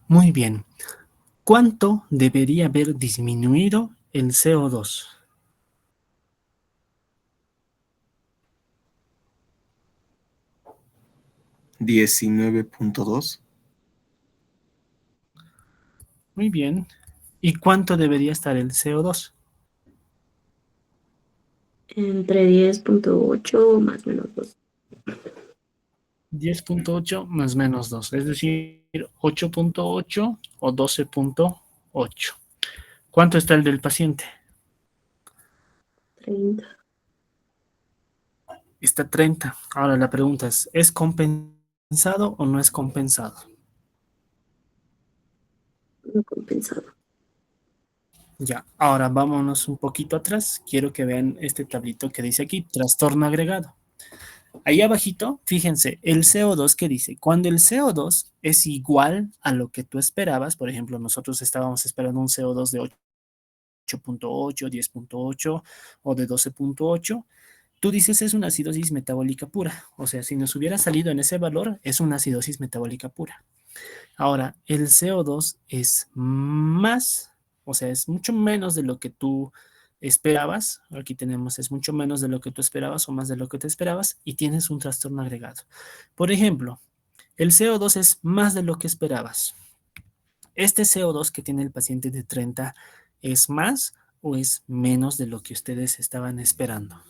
Muy bien. ¿Cuánto debería haber disminuido el CO2? 19.2. Muy bien. ¿Y cuánto debería estar el CO2? Entre 10.8 más menos 2. 10.8 más menos 2, es decir, 8.8 o 12.8. ¿Cuánto está el del paciente? 30. Está 30. Ahora la pregunta ¿es compensado o no es compensado? No compensado. Ya, ahora vámonos un poquito atrás. Quiero que vean este tablito que dice aquí, trastorno agregado. Ahí abajito, fíjense, el CO2 que dice, cuando el CO2 es igual a lo que tú esperabas, por ejemplo, nosotros estábamos esperando un CO2 de 8.8, 10.8 o de 12.8, tú dices es una acidosis metabólica pura. O sea, si nos hubiera salido en ese valor, es una acidosis metabólica pura. Ahora, el CO2 es más, o sea, es mucho menos de lo que tú esperabas. Aquí tenemos, es mucho menos de lo que tú esperabas o más de lo que te esperabas y tienes un trastorno agregado. Por ejemplo, el CO2 es más de lo que esperabas. ¿Este CO2 que tiene el paciente de 30 es más o es menos de lo que ustedes estaban esperando?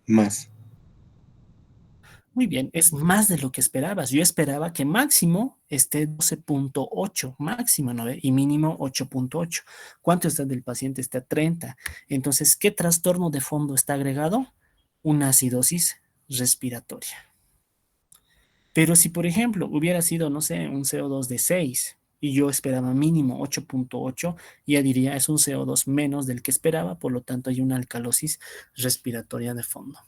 Más. Muy bien, es más de lo que esperabas. Yo esperaba que máximo esté 12.8, máximo, ¿no ve? Y mínimo 8.8. ¿Cuánto está del paciente? Está 30. Entonces, ¿qué trastorno de fondo está agregado? Una acidosis respiratoria. Pero si, por ejemplo, hubiera sido, no sé, un CO2 de 6 y yo esperaba mínimo 8.8, ya diría, es un CO2 menos del que esperaba, por lo tanto hay una alcalosis respiratoria de fondo.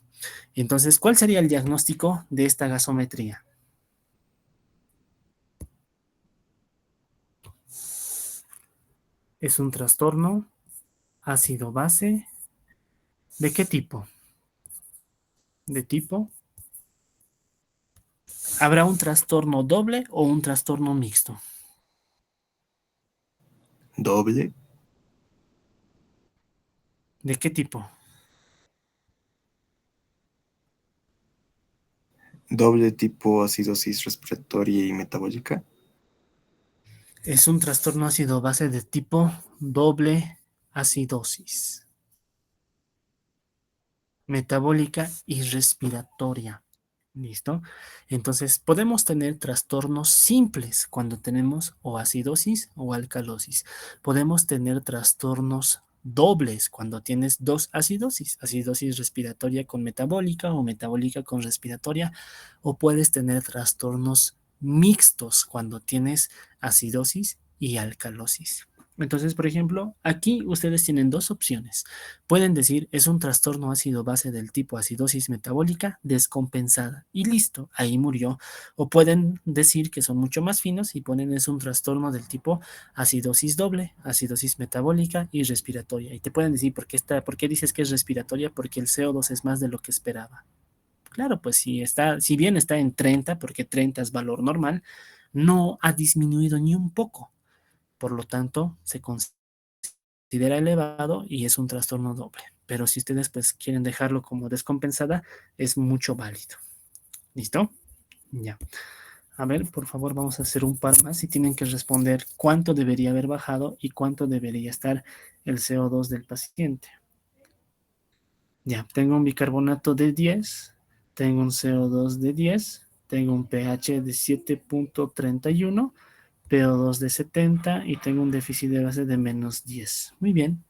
Entonces, ¿cuál sería el diagnóstico de esta gasometría? Es un trastorno ácido-base. ¿De qué tipo? ¿De tipo? ¿Habrá un trastorno doble o un trastorno mixto? Doble. ¿De qué tipo? Doble tipo acidosis respiratoria y metabólica. Es un trastorno ácido-base de tipo doble acidosis, metabólica y respiratoria. ¿Listo? Entonces, podemos tener trastornos simples cuando tenemos o acidosis o alcalosis. Podemos tener trastornos dobles cuando tienes dos acidosis, acidosis respiratoria con metabólica o metabólica con respiratoria, o puedes tener trastornos mixtos cuando tienes acidosis y alcalosis. Entonces, por ejemplo, aquí ustedes tienen dos opciones. Pueden decir es un trastorno ácido base del tipo acidosis metabólica descompensada y listo, ahí murió. O pueden decir que son mucho más finos y ponen es un trastorno del tipo acidosis doble, acidosis metabólica y respiratoria. Y te pueden decir por qué dices que es respiratoria, porque el CO2 es más de lo que esperaba. Claro, pues si bien está en 30, porque 30 es valor normal, no ha disminuido ni un poco. Por lo tanto, se considera elevado y es un trastorno doble. Pero si ustedes pues quieren dejarlo como descompensada, es mucho válido. ¿Listo? Ya. A ver, por favor, vamos a hacer un par más y tienen que responder cuánto debería haber bajado y cuánto debería estar el CO2 del paciente. Ya, tengo un bicarbonato de 10, tengo un CO2 de 10, tengo un pH de 7.31, PO2 de 70 y tengo un déficit de base de menos 10. Muy bien.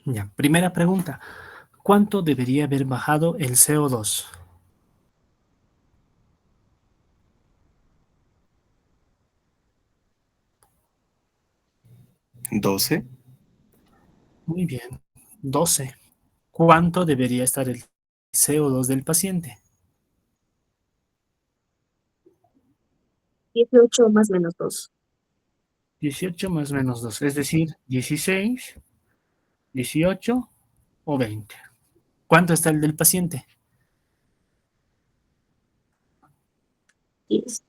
Ya, primera pregunta. ¿Cuánto debería haber bajado el CO2? 12. Muy bien. 12. ¿Cuánto debería estar el CO2 del paciente? 18 más menos 2. 18 más menos 2, es decir, 16, 18 o 20. ¿Cuánto está el del paciente? 10.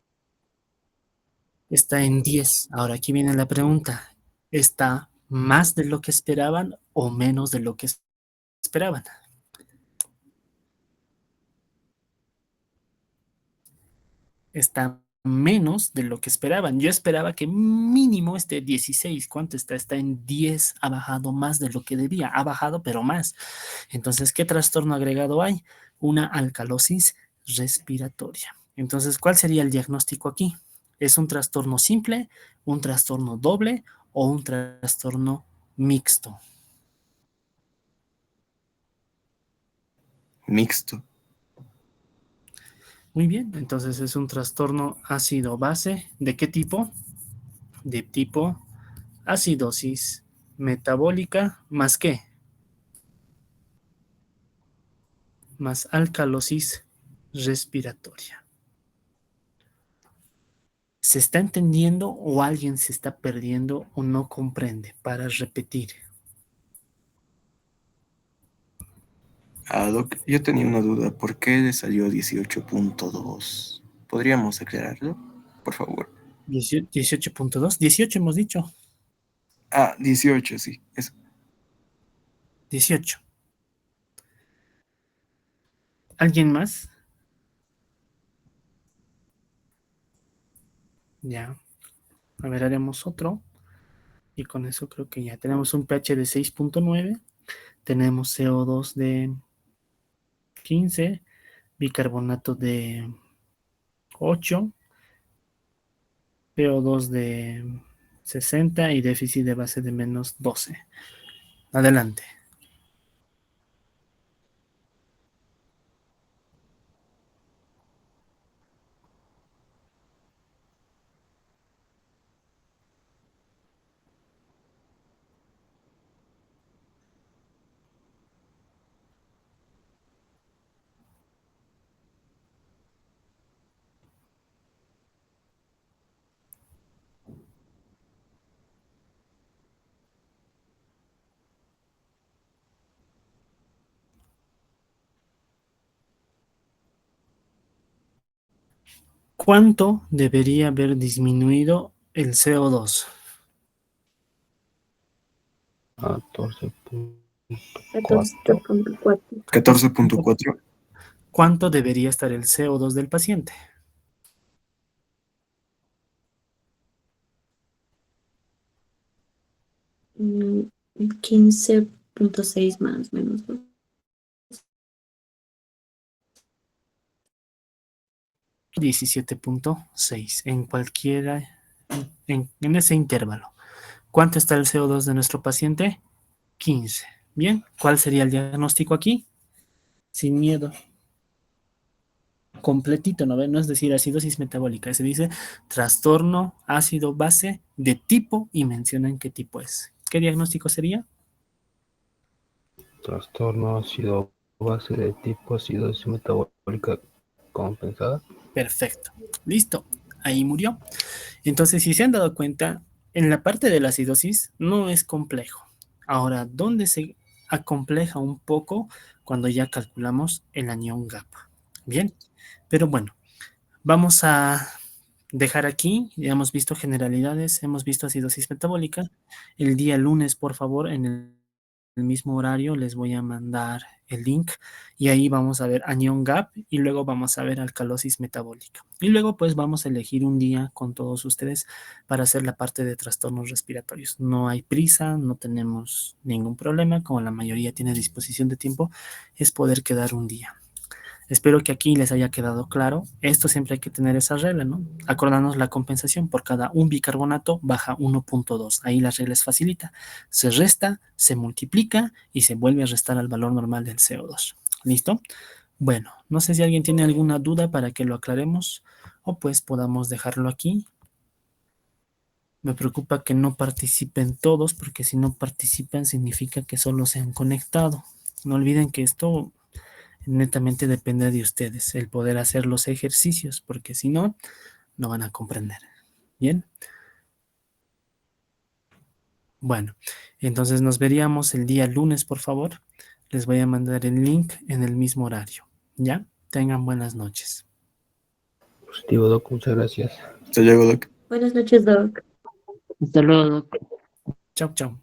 Está en 10. Ahora aquí viene la pregunta. ¿Está más de lo que esperaban o menos de lo que esperaban? Está menos de lo que esperaban. Yo esperaba que mínimo esté 16. ¿Cuánto está? Está en 10. Ha bajado más de lo que debía. Ha bajado, pero más. Entonces, ¿qué trastorno agregado hay? Una alcalosis respiratoria. Entonces, ¿cuál sería el diagnóstico aquí? ¿Es un trastorno simple, un trastorno doble o un trastorno mixto? Mixto. Muy bien, entonces es un trastorno ácido-base. ¿De qué tipo? De tipo acidosis metabólica, ¿más qué? Más alcalosis respiratoria. ¿Se está entendiendo o alguien se está perdiendo o no comprende? Para repetir. Doc, yo tenía una duda. ¿Por qué le salió 18.2? ¿Podríamos aclararlo? Por favor. 18.2, 18 hemos dicho. 18, sí. Eso. 18. ¿Alguien más? Ya. A ver, haremos otro. Y con eso creo que ya tenemos un pH de 6.9. Tenemos CO2 de 15. Bicarbonato de 8. PO2 de 60 y déficit de base de menos 12. Adelante. ¿Cuánto debería haber disminuido el CO2? 14.4. 14.4. 14.4. ¿Cuánto debería estar el CO2 del paciente? Mm, 15.6 más menos, ¿no? 17.6 en cualquiera, en ese intervalo. ¿Cuánto está el CO2 de nuestro paciente? 15. Bien, ¿cuál sería el diagnóstico aquí? Sin miedo. Completito, ¿no? No es decir, acidosis metabólica, se dice trastorno ácido base de tipo y mencionan qué tipo es. ¿Qué diagnóstico sería? Trastorno ácido base de tipo acidosis metabólica compensada. Perfecto. Listo. Ahí murió. Entonces, si se han dado cuenta, en la parte de la acidosis no es complejo. Ahora, ¿dónde se acompleja un poco cuando ya calculamos el anión GAP? Bien, pero bueno, vamos a dejar aquí. Ya hemos visto generalidades, hemos visto acidosis metabólica. El día lunes, por favor, en el mismo horario les voy a mandar el link y ahí vamos a ver anión GAP y luego vamos a ver alcalosis metabólica. Y luego pues vamos a elegir un día con todos ustedes para hacer la parte de trastornos respiratorios. No hay prisa, no tenemos ningún problema, como la mayoría tiene disposición de tiempo, es poder quedar un día. Espero que aquí les haya quedado claro. Esto siempre hay que tener esa regla, ¿no? Acordarnos la compensación por cada un bicarbonato baja 1.2. Ahí la regla es facilita. Se resta, se multiplica y se vuelve a restar al valor normal del CO2. ¿Listo? Bueno, no sé si alguien tiene alguna duda para que lo aclaremos o pues podamos dejarlo aquí. Me preocupa que no participen todos porque si no participan significa que solo se han conectado. No olviden que esto netamente depende de ustedes el poder hacer los ejercicios, porque si no, no van a comprender. Bien. Bueno, entonces nos veríamos el día lunes, por favor. Les voy a mandar el link en el mismo horario. ¿Ya? Tengan buenas noches. Positivo, Doc, muchas gracias. Hasta luego, Doc. Buenas noches, Doc. Hasta luego, Doc. Chau, chau.